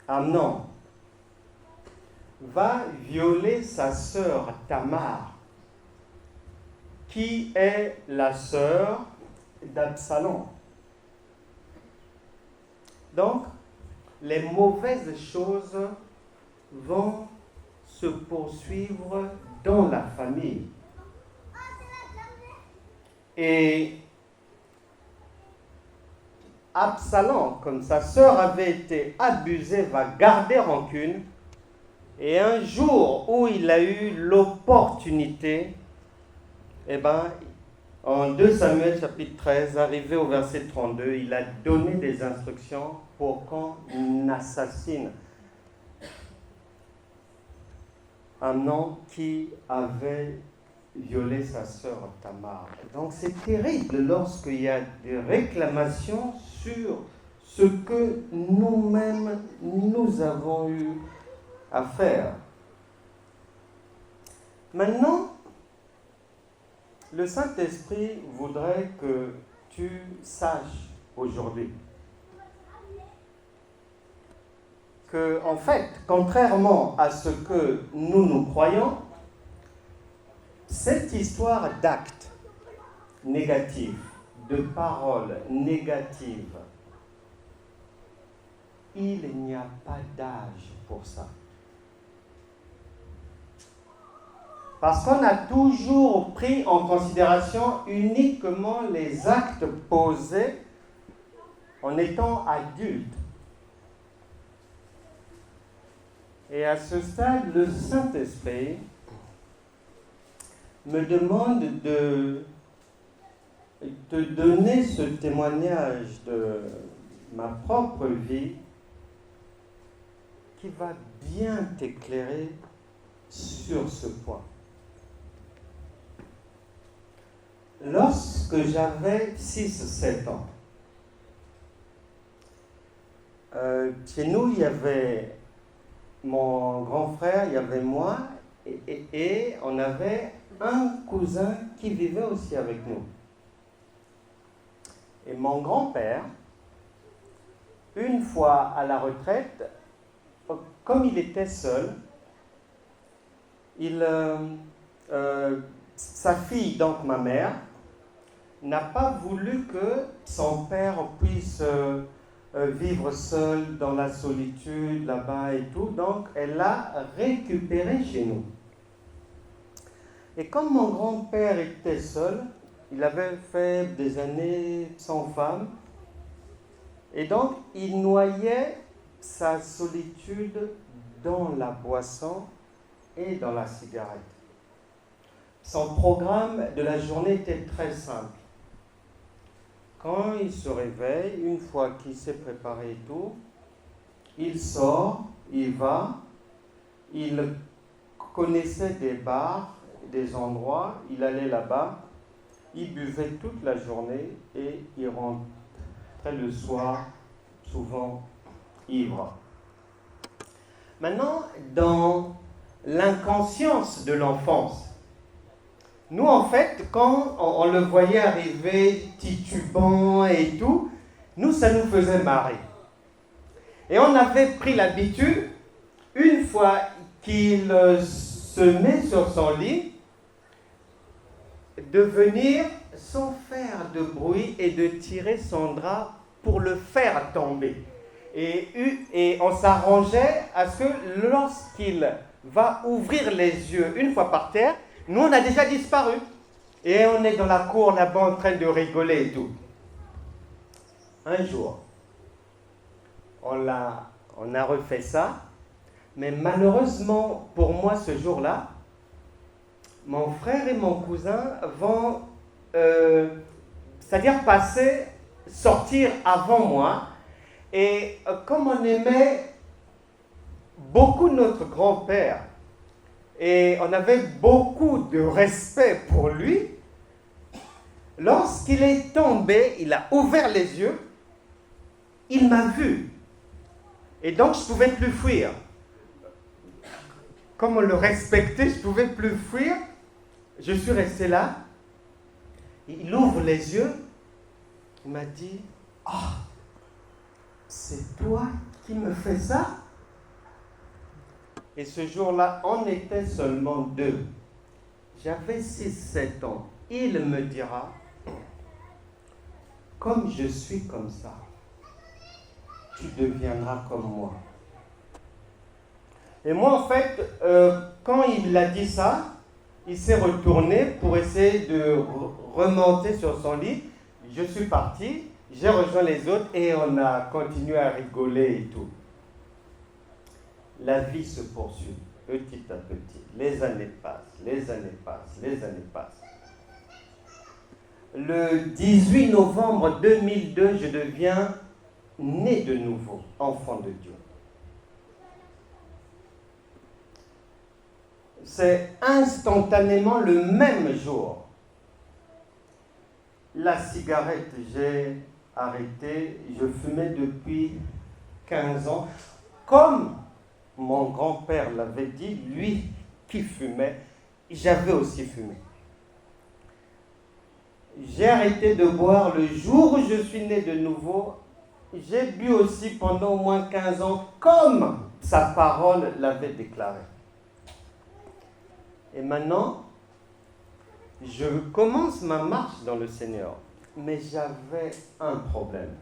Amnon, va violer sa sœur Tamar, qui est la sœur d'Absalom. Donc, les mauvaises choses vont se poursuivre dans la famille. Et Absalom, comme sa sœur avait été abusée, va garder rancune. Et un jour où il a eu l'opportunité, en 2 Samuel chapitre 13, arrivé au verset 32, il a donné des instructions pour qu'on assassine Amnon qui avait violé sa sœur Tamar. Donc c'est terrible lorsqu'il y a des réclamations sur ce que nous-mêmes nous avons eu à faire. Maintenant, le Saint-Esprit voudrait que tu saches aujourd'hui que, en fait, contrairement à ce que nous croyons, cette histoire d'actes négatifs, de paroles négatives, il n'y a pas d'âge pour ça. Parce qu'on a toujours pris en considération uniquement les actes posés en étant adulte. Et à ce stade, le Saint-Esprit me demande de te donner ce témoignage de ma propre vie qui va bien t'éclairer sur ce point. Lorsque j'avais 6-7 ans, chez nous, il y avait mon grand frère, il y avait moi, et on avait un cousin qui vivait aussi avec nous. Et mon grand-père, une fois à la retraite, comme il était seul, sa fille, donc ma mère, n'a pas voulu que son père puisse vivre seul dans la solitude là-bas et tout, donc elle l'a récupéré chez nous. Et comme mon grand-père était seul, il avait fait des années sans femme, et donc il noyait sa solitude dans la boisson et dans la cigarette. Son programme de la journée était très simple. Quand il se réveille, une fois qu'il s'est préparé et tout, il sort, il va, il connaissait des bars, des endroits, il allait là-bas, il buvait toute la journée et il rentrait le soir, souvent ivre. Maintenant, dans l'inconscience de l'enfance, nous, en fait, quand on le voyait arriver titubant et tout, nous, ça nous faisait marrer. Et on avait pris l'habitude, une fois qu'il se met sur son lit, de venir sans faire de bruit et de tirer son drap pour le faire tomber. Et on s'arrangeait à ce que lorsqu'il va ouvrir les yeux une fois par terre, nous, on a déjà disparu. Et on est dans la cour là-bas en train de rigoler et tout. Un jour, on a refait ça. Mais malheureusement, pour moi, ce jour-là, mon frère et mon cousin vont, c'est-à-dire sortir avant moi. Et comme on aimait beaucoup notre grand-père, et on avait beaucoup de respect pour lui, lorsqu'il est tombé, il a ouvert les yeux, il m'a vu. Et donc, je ne pouvais plus fuir. Comme on le respectait, je ne pouvais plus fuir. Je suis resté là. Il ouvre les yeux. Il m'a dit, « Ah, c'est toi qui me fais ça ?» Et ce jour-là, on était seulement deux. J'avais 6-7 ans. Il me dira, « Comme je suis comme ça, tu deviendras comme moi. » Et moi, en fait, quand il a dit ça, il s'est retourné pour essayer de remonter sur son lit. Je suis parti, j'ai rejoint les autres et on a continué à rigoler et tout. La vie se poursuit petit à petit. Les années passent, les années passent, les années passent. Le 18 novembre 2002, je deviens né de nouveau, enfant de Dieu. C'est instantanément le même jour. La cigarette, j'ai arrêté, je fumais depuis 15 ans. Comme mon grand-père l'avait dit, lui qui fumait, j'avais aussi fumé. J'ai arrêté de boire le jour où je suis né de nouveau. J'ai bu aussi pendant au moins 15 ans, comme sa parole l'avait déclaré. Et maintenant, je commence ma marche dans le Seigneur. Mais j'avais un problème.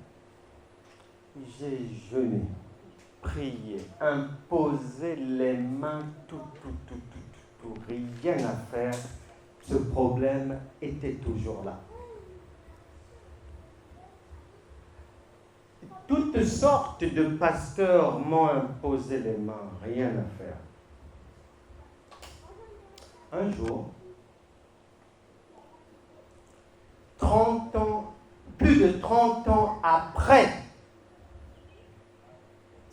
J'ai jeûné, prié, imposé les mains, tout. tout, rien à faire. Ce problème était toujours là. Toutes sortes de pasteurs m'ont imposé les mains, rien à faire. Un jour, 30 ans, plus de 30 ans après,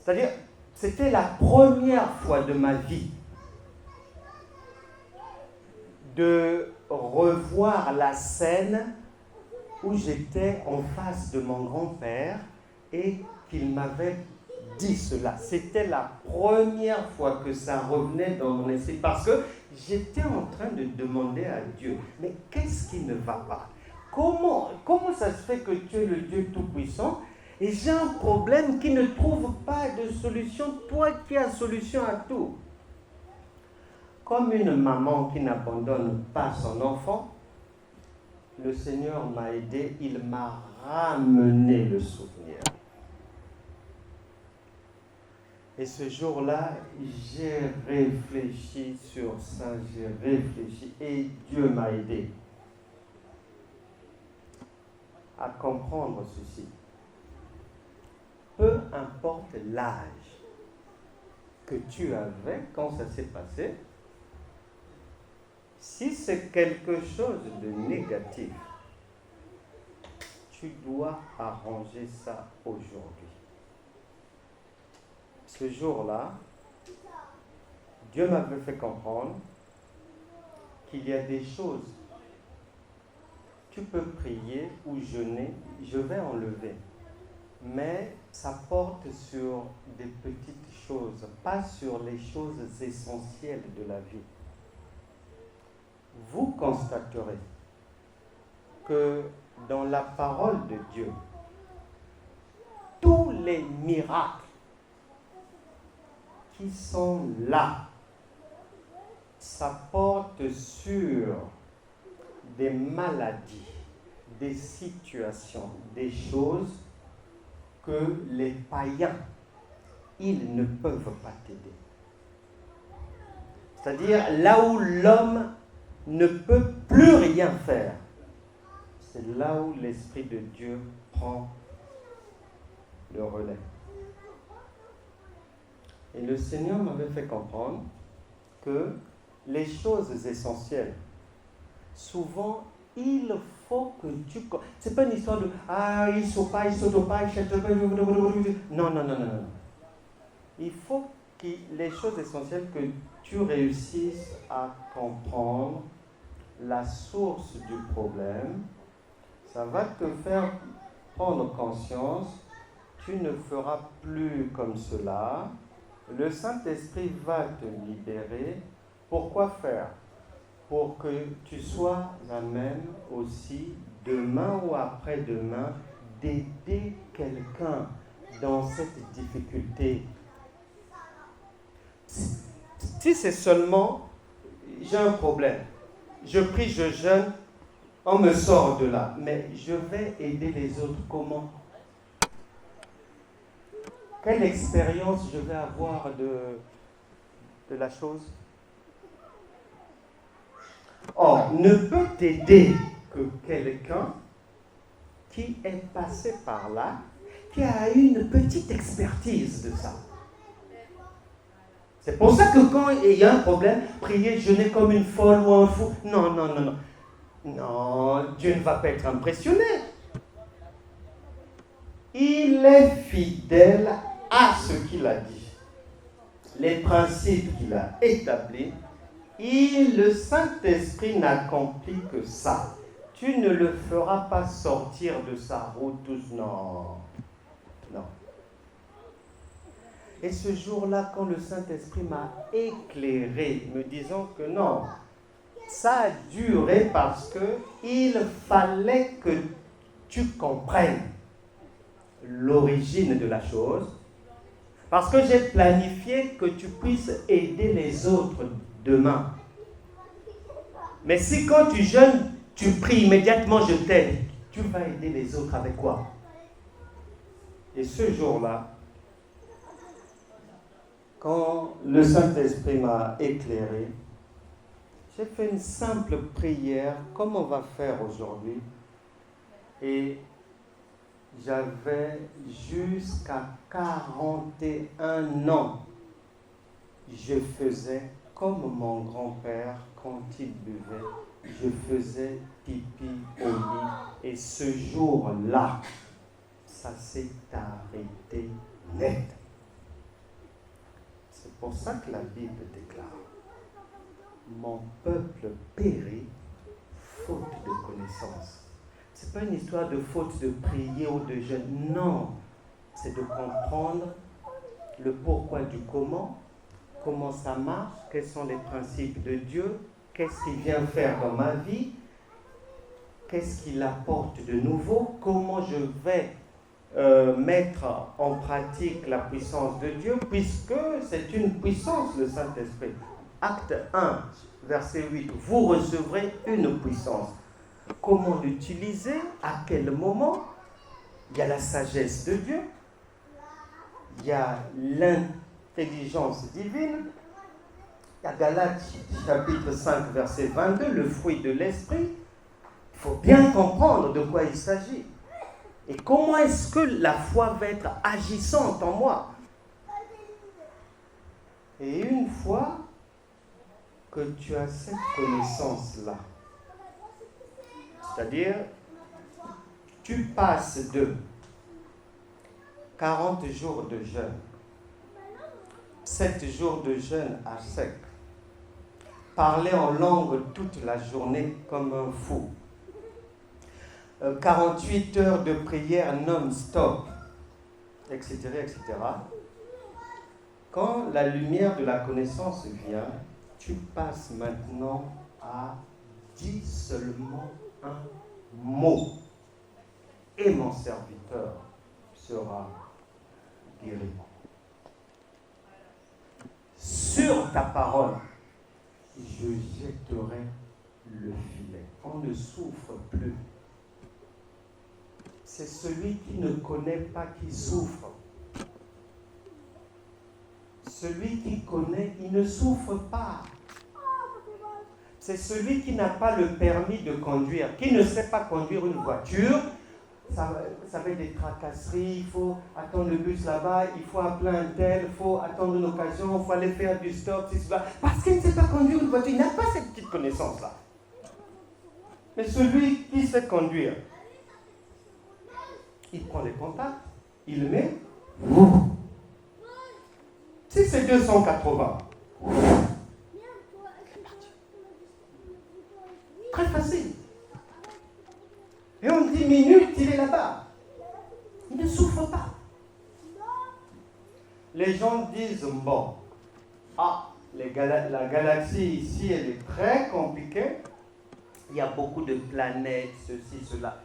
c'est-à-dire, c'était la première fois de ma vie de revoir la scène où j'étais en face de mon grand-père et qu'il m'avait dit cela. C'était la première fois que ça revenait dans mon esprit parce que j'étais en train de demander à Dieu, mais qu'est-ce qui ne va pas? Comment ça se fait que tu es le Dieu Tout-Puissant et j'ai un problème qui ne trouve pas de solution, toi qui as solution à tout? Comme une maman qui n'abandonne pas son enfant, le Seigneur m'a aidé, il m'a ramené le souvenir. Et ce jour-là, j'ai réfléchi sur ça, j'ai réfléchi et Dieu m'a aidé à comprendre ceci. Peu importe l'âge que tu avais quand ça s'est passé, si c'est quelque chose de négatif, tu dois arranger ça aujourd'hui. Ce jour-là, Dieu m'avait fait comprendre qu'il y a des choses. Tu peux prier ou jeûner, je vais enlever. Mais ça porte sur des petites choses, pas sur les choses essentielles de la vie. Vous constaterez que dans la parole de Dieu, tous les miracles qui sont là, ça porte sur des maladies, des situations, des choses que les païens, ils ne peuvent pas t'aider. C'est-à-dire là où l'homme ne peut plus rien faire, c'est là où l'Esprit de Dieu prend le relais. Et le Seigneur m'avait fait comprendre que les choses essentielles, souvent, il faut que tu... C'est pas une histoire de « Ah, il saute pas, il saute pas, il saute pas... » Non. Il faut que les choses essentielles, que tu réussisses à comprendre la source du problème. Ça va te faire prendre conscience. Tu ne feras plus comme cela. Le Saint-Esprit va te libérer. Pourquoi faire? Pour que tu sois à même aussi, demain ou après-demain, d'aider quelqu'un dans cette difficulté. Si c'est seulement, j'ai un problème, je prie, je jeûne, on me sort de là, mais je vais aider les autres comment? Quelle expérience je vais avoir de la chose? Or, ne peut t'aider que quelqu'un qui est passé par là, qui a une petite expertise de ça. C'est pour ça que quand il y a un problème, prier, jeûner comme une folle ou un fou. Non. Non, Dieu ne va pas être impressionné. Il est fidèle à ce qu'il a dit. Les principes qu'il a établis, le Saint-Esprit n'accomplit que ça. Tu ne le feras pas sortir de sa route tous. Non. Et ce jour-là, quand le Saint-Esprit m'a éclairé, me disant que non, ça a duré parce qu'il fallait que tu comprennes l'origine de la chose, parce que j'ai planifié que tu puisses aider les autres demain. Mais si quand tu jeûnes, tu pries immédiatement, je t'aide, tu vas aider les autres avec quoi? Et ce jour-là, quand le Saint-Esprit m'a éclairé, J'ai fait une simple prière, comme on va faire aujourd'hui, et j'avais jusqu'à 41 ans. Je faisais comme mon grand-père quand il buvait. Je faisais pipi au lit. Et ce jour-là, ça s'est arrêté net. C'est pour ça que la Bible déclare: mon peuple périt faute de connaissance. Ce n'est pas une histoire de faute de prier ou de jeûne. Non, c'est de comprendre le pourquoi du comment ça marche, quels sont les principes de Dieu, qu'est-ce qu'il vient faire dans ma vie, qu'est-ce qu'il apporte de nouveau, comment je vais mettre en pratique la puissance de Dieu, puisque c'est une puissance, le Saint-Esprit. Acte 1, verset 8, vous recevrez une puissance. Comment l'utiliser? À quel moment? Il y a la sagesse de Dieu, il y a l'intelligence divine. Il y a Galates chapitre 5, verset 22, le fruit de l'esprit. Il faut bien comprendre de quoi il s'agit. Et comment est-ce que la foi va être agissante en moi? Et une fois que tu as cette connaissance-là, c'est-à-dire, tu passes de 40 jours de jeûne, 7 jours de jeûne à sec, parler en langue toute la journée comme un fou, 48 heures de prière non-stop, etc., etc. Quand la lumière de la connaissance vient, tu passes maintenant à dire seulement un mot. Et mon serviteur sera guéri. Sur ta parole, je jetterai le filet. On ne souffre plus. C'est celui qui ne connaît pas qui souffre. Celui qui connaît, il ne souffre pas. C'est celui qui n'a pas le permis de conduire, qui ne sait pas conduire une voiture. Ça va être des tracasseries, il faut attendre le bus là-bas, il faut appeler un tel, il faut attendre une occasion, il faut aller faire du stop, parce qu'il ne sait pas conduire une voiture, il n'a pas cette petite connaissance-là. Mais celui qui sait conduire, il prend les contacts, il le met. Si c'est 280, c'est parti. Très facile. Et en 10 minutes, il est là-bas. Il ne souffre pas. Les gens disent, bon, la galaxie ici, elle est très compliquée. Il y a beaucoup de planètes, ceci, cela.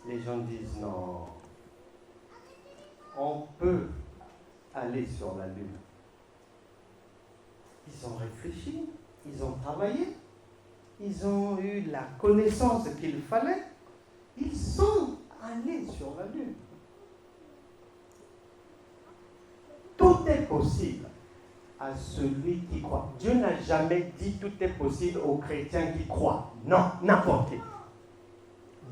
Les gens disent, non, on peut aller sur la Lune. Ils ont réfléchi, ils ont travaillé, ils ont eu la connaissance qu'il fallait, ils sont allés sur la Lune. Tout est possible à celui qui croit. Dieu n'a jamais dit tout est possible aux chrétiens qui croient. Non, n'importe qui.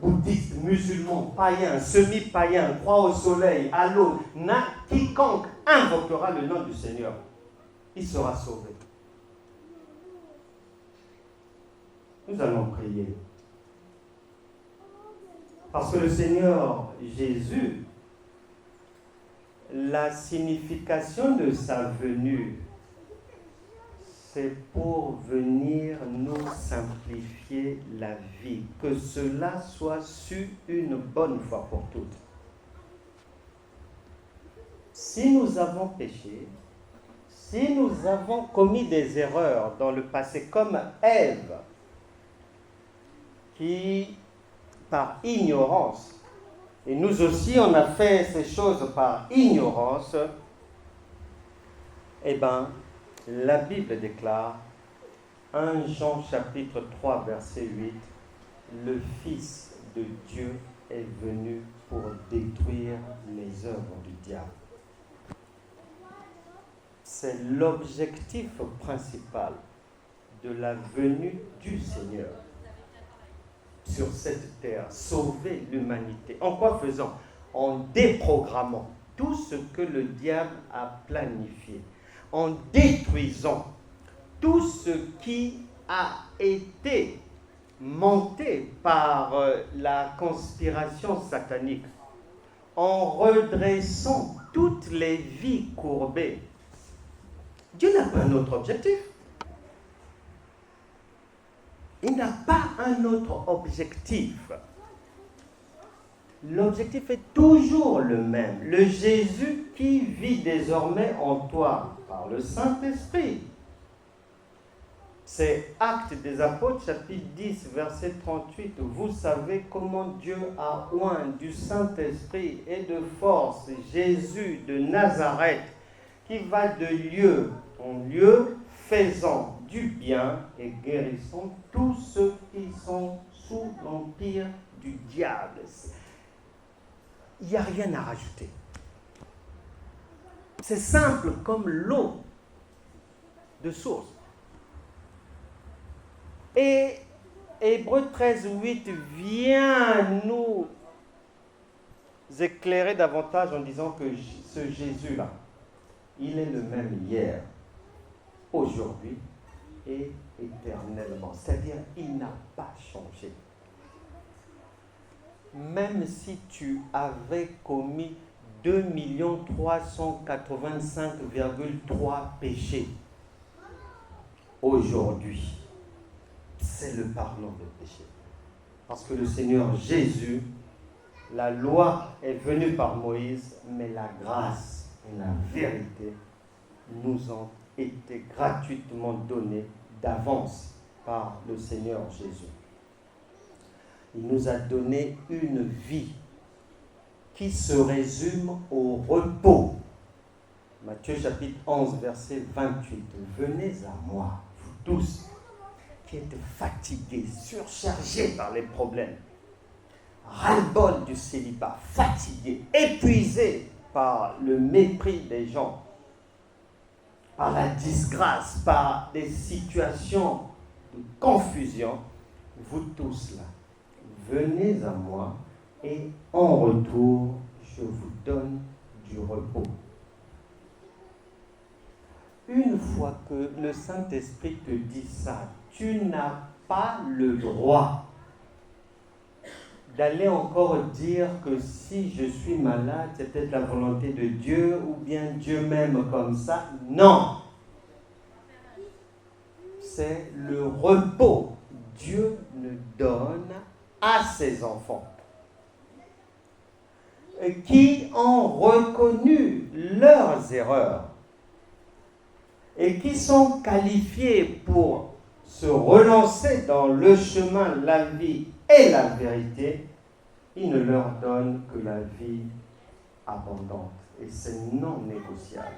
Bouddhistes, musulmans, païens, semi-païens, croient au soleil, à l'eau, quiconque invoquera le nom du Seigneur, il sera sauvé. Nous allons prier. Parce que le Seigneur Jésus, la signification de sa venue, c'est pour venir nous simplifier la vie, que cela soit su une bonne fois pour toutes. Si nous avons péché, si nous avons commis des erreurs dans le passé, comme Ève, qui, par ignorance, et nous aussi on a fait ces choses par ignorance, eh bien, la Bible déclare, 1 Jean chapitre 3 verset 8, le Fils de Dieu est venu pour détruire les œuvres du diable. C'est l'objectif principal de la venue du Seigneur sur cette terre, sauver l'humanité. En quoi faisant? En déprogrammant tout ce que le diable a planifié, en détruisant tout ce qui a été monté par la conspiration satanique, en redressant toutes les vies courbées. Dieu n'a pas un autre objectif. Il n'a pas un autre objectif. L'objectif est toujours le même. Le Jésus qui vit désormais en toi par le Saint-Esprit. C'est Actes des Apôtres, chapitre 10, verset 38. Vous savez comment Dieu a oint du Saint-Esprit et de force Jésus de Nazareth, qui va de lieu en lieu, faisant du bien et guérissant tous ceux qui sont sous l'empire du diable. Il n'y a rien à rajouter. C'est simple comme l'eau de source. Et Hébreux 13, 8 vient nous éclairer davantage en disant que ce Jésus-là, il est le même hier, aujourd'hui et éternellement. C'est-à-dire, il n'a pas changé. Même si tu avais commis 2 385,3 péchés, aujourd'hui, c'est le pardon des péchés. Parce que le Seigneur Jésus, la loi est venue par Moïse, mais la grâce et la vérité nous ont été gratuitement données d'avance par le Seigneur Jésus. Il nous a donné une vie qui se résume au repos. Matthieu chapitre 11, verset 28. Venez à moi, vous tous, qui êtes fatigués, surchargés par les problèmes, ras-le-bol du célibat, fatigués, épuisés par le mépris des gens, par la disgrâce, par des situations de confusion. Vous tous là, venez à moi et en retour, je vous donne du repos. Une fois que le Saint-Esprit te dit ça, tu n'as pas le droit d'aller encore dire que si je suis malade, c'est peut-être la volonté de Dieu ou bien Dieu m'aime comme ça. Non! C'est le repos. Dieu ne donne à ses enfants qui ont reconnu leurs erreurs et qui sont qualifiés pour se relancer dans le chemin, la vie et la vérité. Il ne leur donne que la vie abondante. Et c'est non négociable.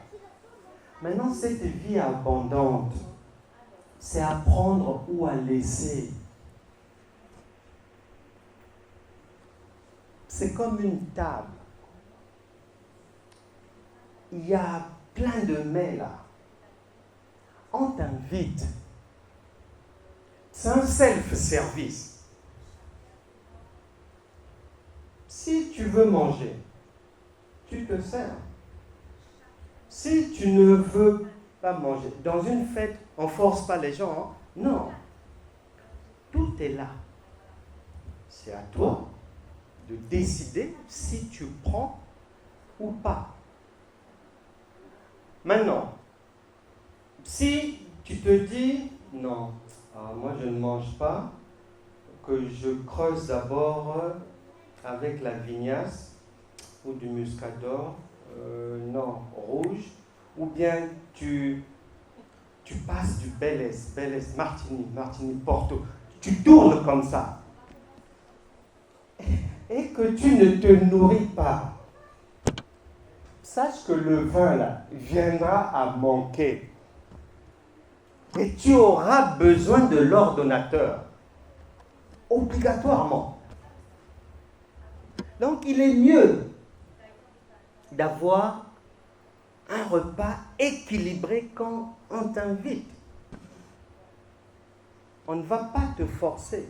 Maintenant, cette vie abondante, c'est à prendre ou à laisser. C'est comme une table. Il y a plein de mets là. On t'invite. C'est un self-service. Si tu veux manger, tu te sers. Si tu ne veux pas manger, dans une fête, on ne force pas les gens. Hein? Non. Tout est là. C'est à toi de décider si tu prends ou pas. Maintenant, si tu te dis, non, moi je ne mange pas, que je creuse d'abord avec la vignasse ou du muscador, non, rouge, ou bien tu passes du Belles, Martini, Porto, tu tournes comme ça, et que tu ne te nourris pas, sache que le vin là viendra à manquer. Et tu auras besoin de l'ordonnateur, obligatoirement. Donc il est mieux d'avoir un repas équilibré quand on t'invite. On ne va pas te forcer.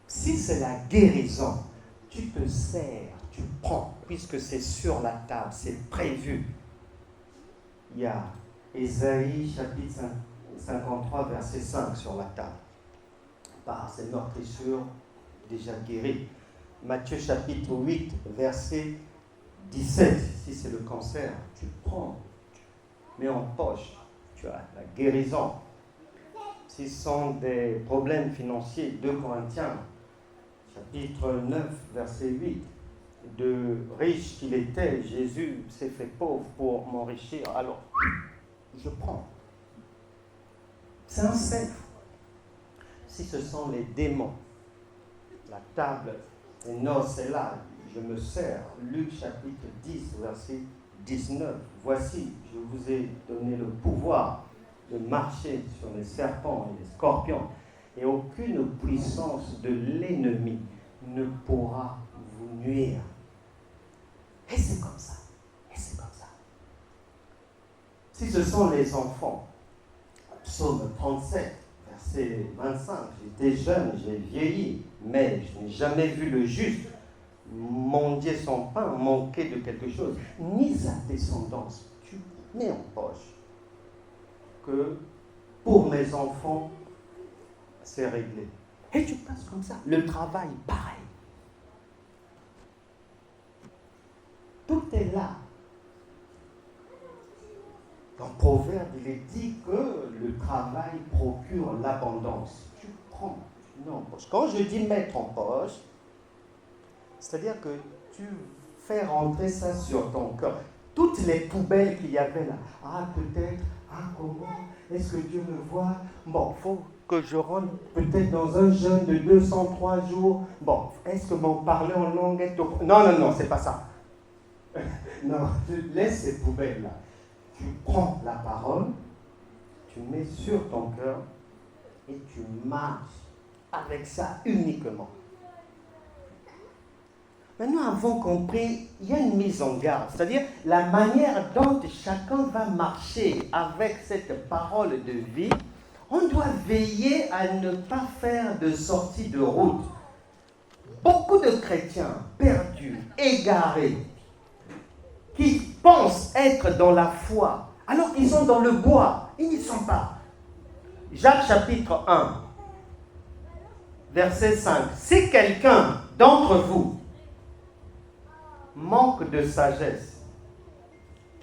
Si c'est la guérison, tu te sers, tu prends, puisque c'est sur la table, c'est prévu. Il y a Ésaïe chapitre 53, verset 5 sur la table. C'est notre meurtrissure déjà guérie. Matthieu chapitre 8, verset 17. Si c'est le cancer, tu prends, tu mets en poche, tu as la guérison. Si ce sont des problèmes financiers, 2 Corinthiens, chapitre 9, verset 8. De riche qu'il était, Jésus s'est fait pauvre pour m'enrichir. Alors, je prends. C'est un self. Si ce sont les démons, la table des noces est là, je me sers. Luc chapitre 10, verset 19. Voici, je vous ai donné le pouvoir de marcher sur les serpents et les scorpions, et aucune puissance de l'ennemi ne pourra vous nuire. Et c'est comme ça. Et c'est comme ça. Si ce sont les enfants, psaume 37, verset 25, j'étais jeune, j'ai vieilli, mais je n'ai jamais vu le juste mendier son pain, manquer de quelque chose, ni sa descendance. Tu mets en poche que pour mes enfants, c'est réglé. Et tu passes comme ça. Le travail, pareil. Tout est là. Dans Proverbe, il est dit que le travail procure l'abondance. Tu prends, tu mets en poche. Quand je dis mettre en poche, c'est-à-dire que tu fais rentrer ça sur ton cœur. Toutes les poubelles qu'il y avait là. Ah, peut-être, comment est-ce que Dieu me voit? Bon, il faut que je rentre peut-être dans un jeûne de 203 jours. Bon, est-ce que mon parler en langue est... Non, c'est pas ça. Non, tu laisses ces poubelles-là. Tu prends la parole, tu mets sur ton cœur et tu marches avec ça uniquement. Maintenant, avons compris, il y a une mise en garde, c'est-à-dire la manière dont chacun va marcher avec cette parole de vie. On doit veiller à ne pas faire de sortie de route. Beaucoup de chrétiens perdus, égarés, qui pensent être dans la foi, alors qu'ils sont dans le bois. Ils n'y sont pas. Jacques chapitre 1, verset 5. Si quelqu'un d'entre vous manque de sagesse,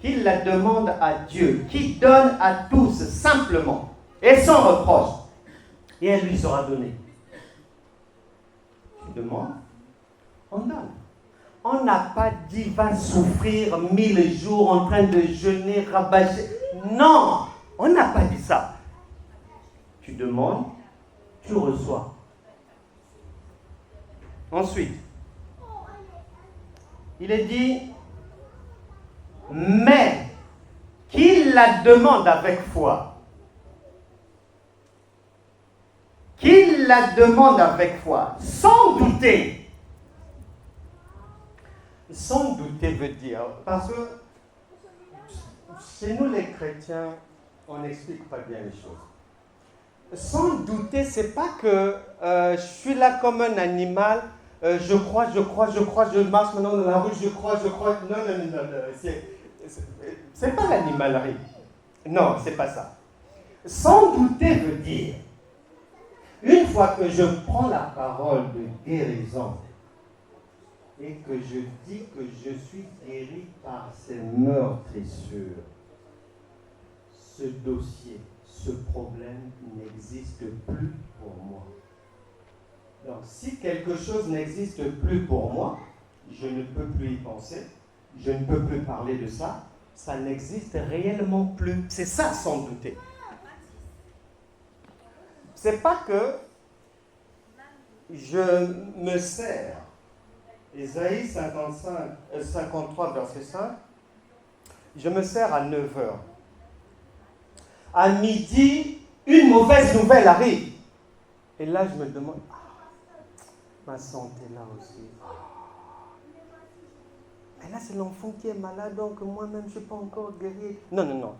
qu'il la demande à Dieu, qui donne à tous simplement et sans reproche, et elle lui sera donnée. Tu demandes, on donne. On n'a pas dit va souffrir 1000 jours en train de jeûner, rabâcher. Non, on n'a pas dit ça. Tu demandes, tu reçois. Ensuite, il est dit, mais qu'il la demande avec foi. Qu'il la demande avec foi, sans douter. Sans douter veut dire, parce que chez nous les chrétiens, on n'explique pas bien les choses. Sans douter, c'est pas que je suis là comme un animal, je crois, je marche maintenant dans la rue, je crois. Non, c'est pas l'animalerie. Non, c'est pas ça. Sans douter veut dire, une fois que je prends la parole de guérison, et que je dis que je suis guéri par ces meurtrissures, ce dossier, ce problème n'existe plus pour moi. Donc, si quelque chose n'existe plus pour moi, je ne peux plus y penser, je ne peux plus parler de ça, ça n'existe réellement plus. C'est ça, sans douter. C'est pas que je me sers. Ésaïe 53, verset 5, je me sers à 9 heures. À midi, une mauvaise nouvelle arrive. Et là, je me demande, ma santé là aussi. Mais là, c'est l'enfant qui est malade, donc moi-même, je ne suis pas encore guéri. Non.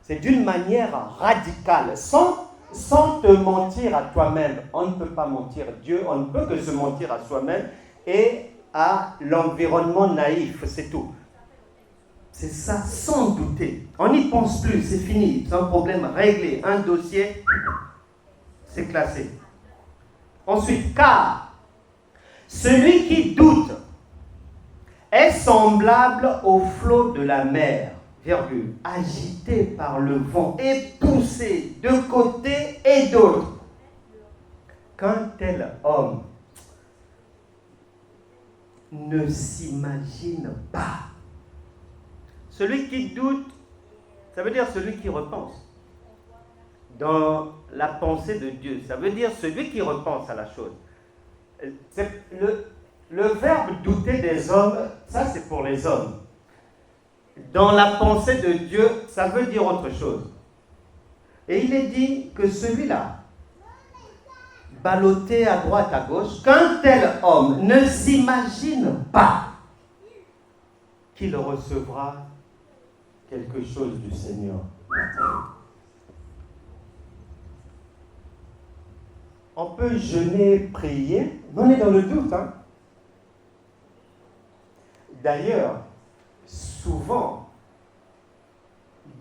C'est d'une manière radicale, sans te mentir à toi-même. On ne peut pas mentir Dieu, on ne peut que se mentir à soi-même et à l'environnement naïf, c'est tout. C'est ça, sans douter. On n'y pense plus, c'est fini, c'est un problème réglé, un dossier, c'est classé. Ensuite, car celui qui doute est semblable au flot de la mer, virgule, agité par le vent et poussé de côté et d'autre. Qu'un tel homme ne s'imagine pas. Celui qui doute, ça veut dire celui qui repense dans la pensée de Dieu. Ça veut dire celui qui repense à la chose. Le verbe douter des hommes, ça c'est pour les hommes. Dans la pensée de Dieu, ça veut dire autre chose. Et il est dit que celui-là, ballotté à droite, à gauche, qu'un tel homme ne s'imagine pas qu'il recevra quelque chose du Seigneur. On peut jeûner, prier, mais on est dans le doute. D'ailleurs, souvent,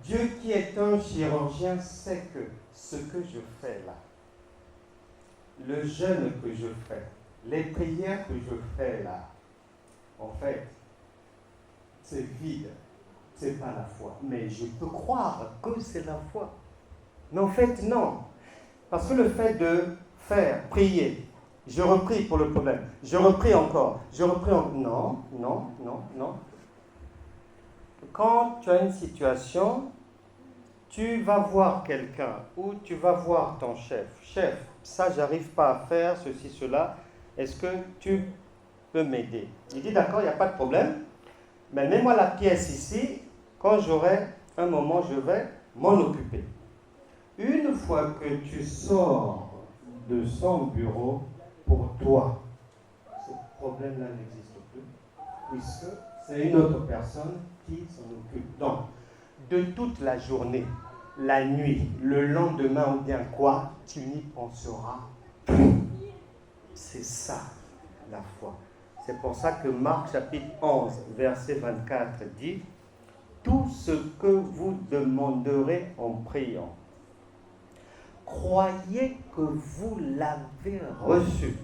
Dieu qui est un chirurgien sait que ce que je fais là, le jeûne que je fais, les prières que je fais là, en fait, c'est vide. C'est pas la foi. Mais je peux croire que c'est la foi. Mais en fait, non. Parce que le fait de faire, prier, je reprie pour le problème, je reprie encore, je reprie encore. Non, non, non, non. Quand tu as une situation, tu vas voir quelqu'un ou tu vas voir ton chef. Chef, ça, j'arrive pas à faire, ceci, cela. Est-ce que tu peux m'aider? Il dit, d'accord, il n'y a pas de problème. Mais mets-moi la pièce ici. Quand j'aurai un moment, je vais m'en occuper. Une fois que tu sors de son bureau, pour toi, ce problème-là n'existe plus, puisque c'est une autre personne qui s'en occupe. Donc, de toute la journée, la nuit, le lendemain ou bien quoi, tu n'y penseras plus. C'est ça, la foi. C'est pour ça que Marc chapitre 11, verset 24 dit « Tout ce que vous demanderez en priant, croyez que vous l'avez reçu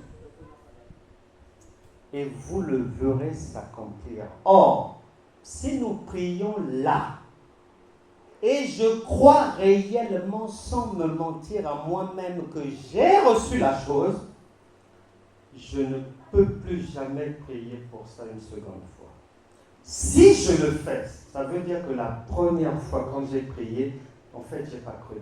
et vous le verrez s'accomplir. » Or, si nous prions là, et je crois réellement sans me mentir à moi-même que j'ai reçu la chose, je ne peux plus jamais prier pour ça une seconde fois. Si je le fais, ça veut dire que la première fois quand j'ai prié, en fait, je n'ai pas cru.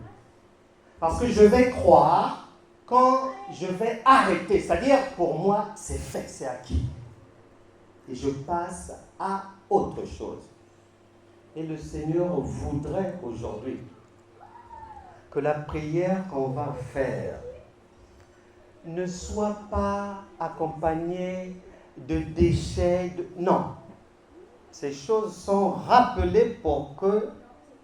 Parce que je vais croire quand je vais arrêter. C'est-à-dire, pour moi, c'est fait, c'est acquis. Et je passe à autre chose. Et le Seigneur voudrait aujourd'hui que la prière qu'on va faire ne soit pas accompagnée de déchets. Non. Ces choses sont rappelées pour que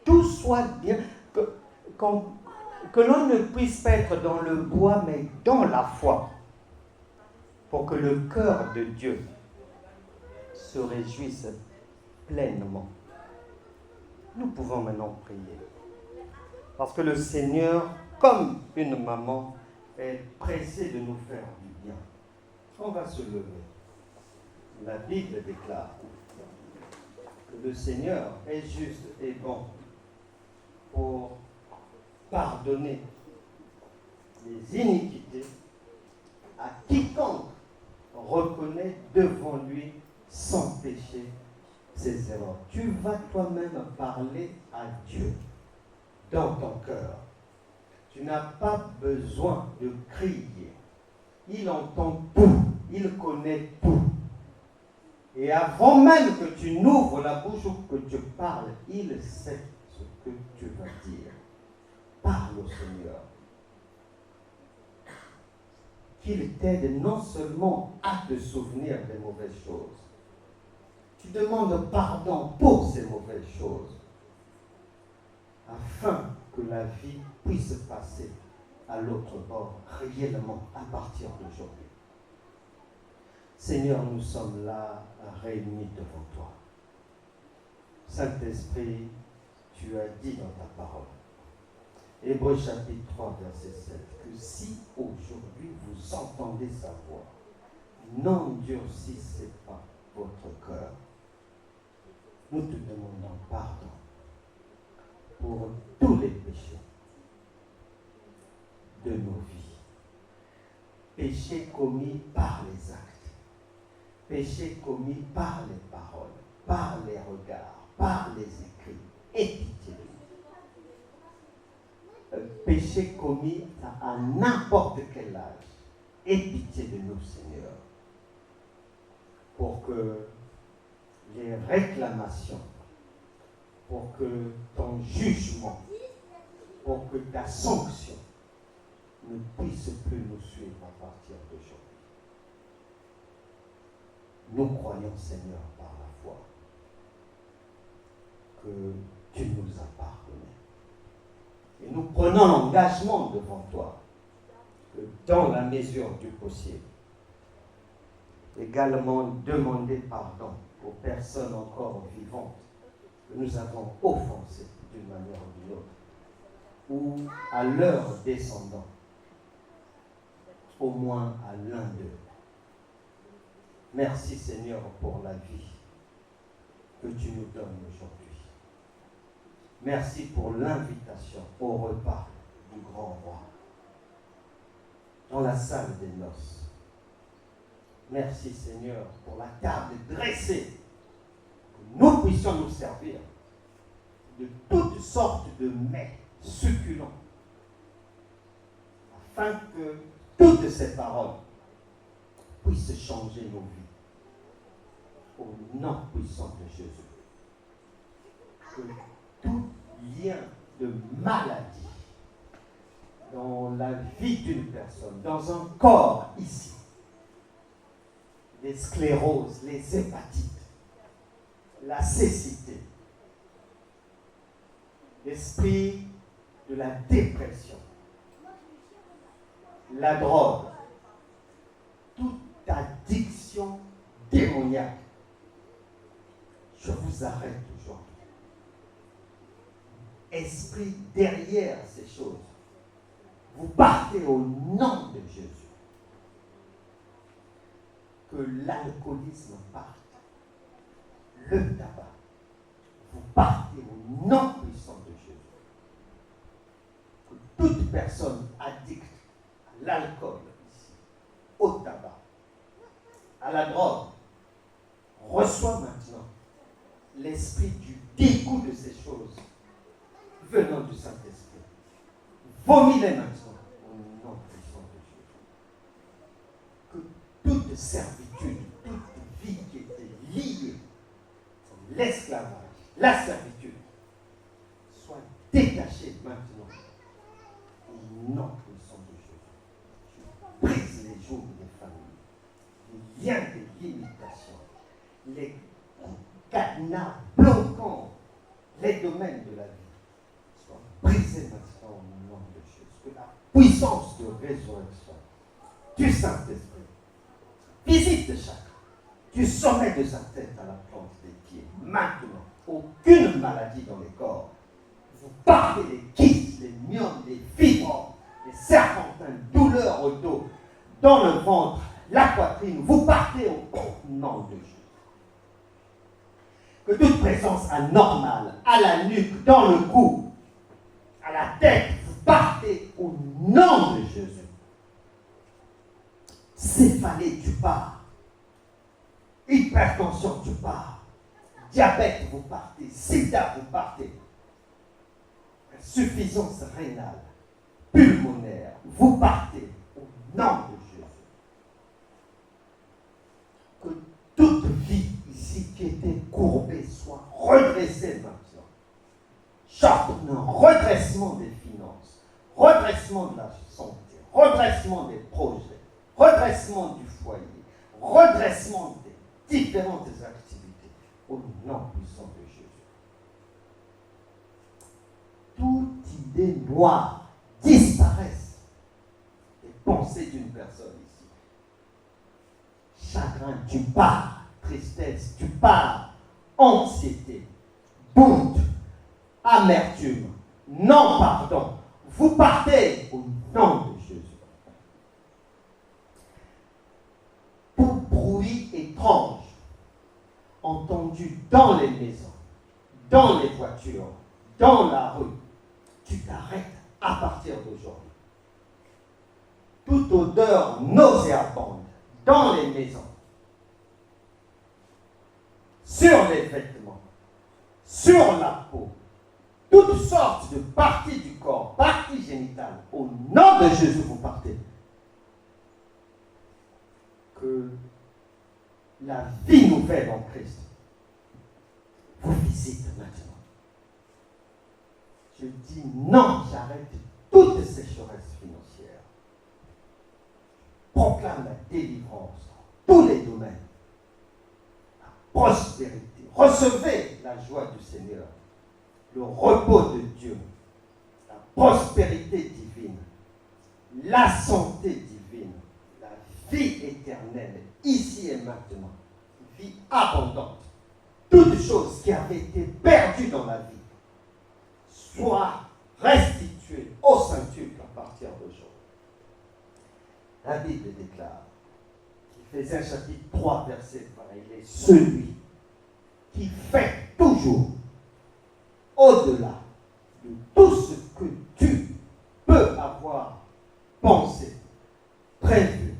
tout soit bien, que l'on ne puisse pas être dans le bois, mais dans la foi, pour que le cœur de Dieu se réjouisse pleinement. Nous pouvons maintenant prier. Parce que le Seigneur, comme une maman, est pressé de nous faire du bien. On va se lever. La Bible déclare que le Seigneur est juste et bon pour pardonner les iniquités à quiconque reconnaît devant lui sans péché ses erreurs. Tu vas toi-même parler à Dieu dans ton cœur. Tu n'as pas besoin de crier. Il entend tout. Il connaît tout. Et avant même que tu n'ouvres la bouche ou que tu parles, il sait ce que tu vas dire. Parle au Seigneur. Qu'il t'aide non seulement à te souvenir des mauvaises choses. Tu demandes pardon pour ces mauvaises choses. afin que la vie puisse passer à l'autre bord réellement à partir d'aujourd'hui. Seigneur, nous sommes là réunis devant toi. Saint-Esprit, tu as dit dans ta parole, Hébreux chapitre 3, verset 7, que si aujourd'hui vous entendez sa voix, n'endurcissez pas votre cœur. Nous te demandons pardon pour tous les péchés de nos vies. Péchés commis par les actes, péchés commis par les paroles, par les regards, par les écrits. Et pitié de nous. Péchés commis à n'importe quel âge. Et pitié de nous, Seigneur, pour que les réclamations, pour que ton jugement, pour que ta sanction ne puisse plus nous suivre à partir d'aujourd'hui. Nous croyons, Seigneur, par la foi, que tu nous as pardonné. Et nous prenons l'engagement devant toi, que dans la mesure du possible, également demander pardon aux personnes encore vivantes que nous avons offensées d'une manière ou d'une autre, ou à leurs descendants, au moins à l'un d'eux. Merci Seigneur pour la vie que tu nous donnes aujourd'hui. Merci pour l'invitation au repas du grand roi, dans la salle des noces. Merci Seigneur pour la table dressée, que nous puissions nous servir de toutes sortes de mets succulents, afin que toutes ces paroles puissent changer nos vies. Au nom puissant de Jésus. Que tout lien de maladie dans la vie d'une personne, dans un corps ici, les scléroses, les hépatites, la cécité, l'esprit de la dépression, la drogue, toute addiction démoniaque, je vous arrête aujourd'hui. Esprit derrière ces choses, vous partez au nom de Jésus. Que l'alcoolisme parte, le tabac, vous partez au nom puissant de Jésus. Que toute personne addicte à l'alcool, ici, au tabac, à la drogue, reçoit maintenant l'esprit du dégoût de ces choses venant du Saint-Esprit. Vomis-les maintenant au nom puissant de Jésus. Que toute servitude, toute vie qui était liée à l'esclavage, la servitude, soit détachée maintenant au nom puissant de Jésus. Je brise les jours des familles, les liens de limitation, les cadenas bloquant les domaines de la vie. Soient brisés maintenant au nom de Jésus. Que la puissance de résurrection du Saint-Esprit visite chacun, du sommet de sa tête à la plante des pieds. Maintenant, aucune maladie dans les corps. Vous partez les kystes, les myomes, les fibromes, les serpentins, douleurs au dos, dans le ventre, la poitrine. Vous partez au nom de Jésus. Que toute présence anormale, à la nuque, dans le cou, à la tête, vous partez au nom de Jésus. Céphalée, tu pars. Hypertension, tu pars. Diabète, vous partez. Sida, vous partez. Insuffisance rénale, pulmonaire, vous partez au nom de Jésus. Que toute vie ici qui était courbée soit redressée maintenant. Chapement, redressement des finances, redressement de la santé, redressement des projets, redressement du foyer, redressement des différentes activités au nom puissant de Jésus. Tout idées noires disparaissent des pensées d'une personne ici. Chagrin, tu pars. Tristesse, tu pars. Anxiété, doute, amertume, non pardon. Vous partez au nom de Jésus. Tout bruit étrange entendu dans les maisons, dans les voitures, dans la rue, tu t'arrêtes à partir d'aujourd'hui. Toute odeur nauséabonde dans les maisons, sur les vêtements, sur la peau, toutes sortes de parties du corps, parties génitales, au nom de Jésus, vous partez. Que la vie nouvelle en Christ vous visite maintenant. Je dis non, j'arrête toute sécheresse financière. Proclame la délivrance dans tous les domaines. La prospérité. Recevez la joie du Seigneur, le repos de Dieu, la prospérité divine, la santé divine, la vie éternelle, ici et maintenant, vie abondante. Toutes choses qui avaient été perdues dans la vie soient restituées au Saint-Tuple à partir d'aujourd'hui. La Bible déclare, Éphésiens chapitre 3, verset 20, il est celui qui fait toujours au-delà de tout ce que tu peux avoir pensé, prévu,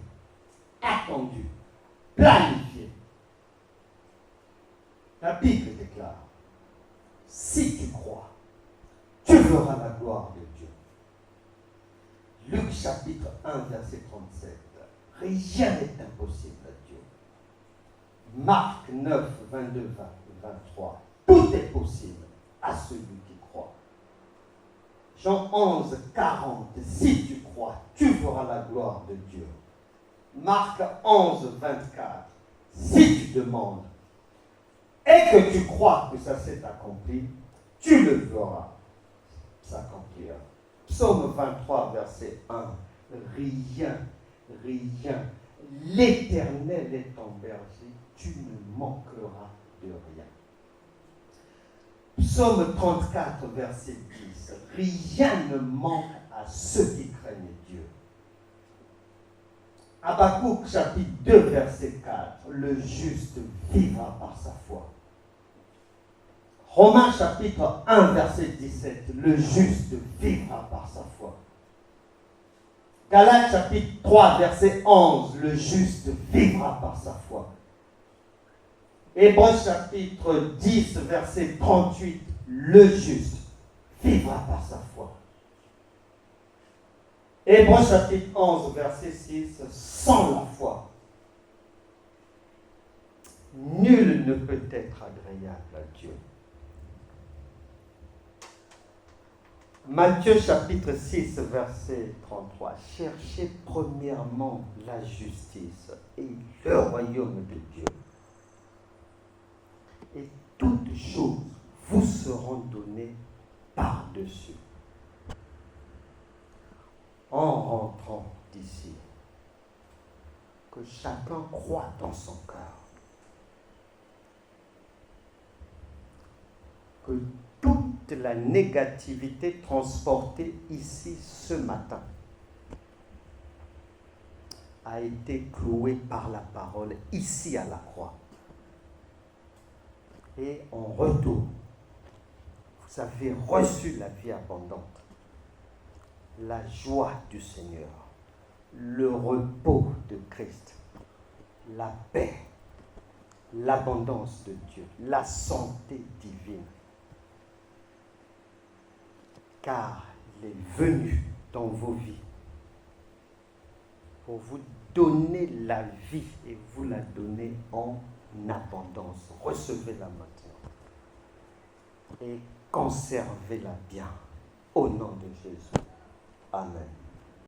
attendu, planifié. La Bible déclare, si tu crois, tu verras la gloire de Dieu. Luc chapitre 1, verset 37. Rien n'est impossible à Dieu. Marc 9, 22, 23. Tout est possible à celui qui croit. Jean 11, 40. Si tu crois, tu verras la gloire de Dieu. Marc 11, 24. Si tu demandes et que tu crois que ça s'est accompli, tu le verras s'accomplir. Psaume 23, verset 1. Rien, l'Éternel est ton berger, tu ne manqueras de rien. Psaume 34, verset 10. Rien ne manque à ceux qui craignent Dieu. Habakkuk chapitre 2, verset 4. Le juste vivra par sa foi. Romains chapitre 1, verset 17. Le juste vivra par sa foi. Galates chapitre 3, verset 11. Le juste vivra par sa foi. Hébreux chapitre 10, verset 38. Le juste vivra par sa foi. Hébreux chapitre 11, verset 6. Sans la foi, nul ne peut être agréable à Dieu. Matthieu chapitre 6, verset 33. Cherchez premièrement la justice et le royaume de Dieu. Et toutes choses vous seront données par-dessus. En rentrant d'ici, que chacun croit dans son cœur que toute la négativité transportée ici ce matin a été clouée par la parole ici à la croix. Et en retour, vous avez reçu la vie abondante, la joie du Seigneur, le repos de Christ, la paix, l'abondance de Dieu, la santé divine. Car il est venu dans vos vies pour vous donner la vie et vous la donner en abondance. Recevez-la maintenant et conservez-la bien au nom de Jésus. Amen.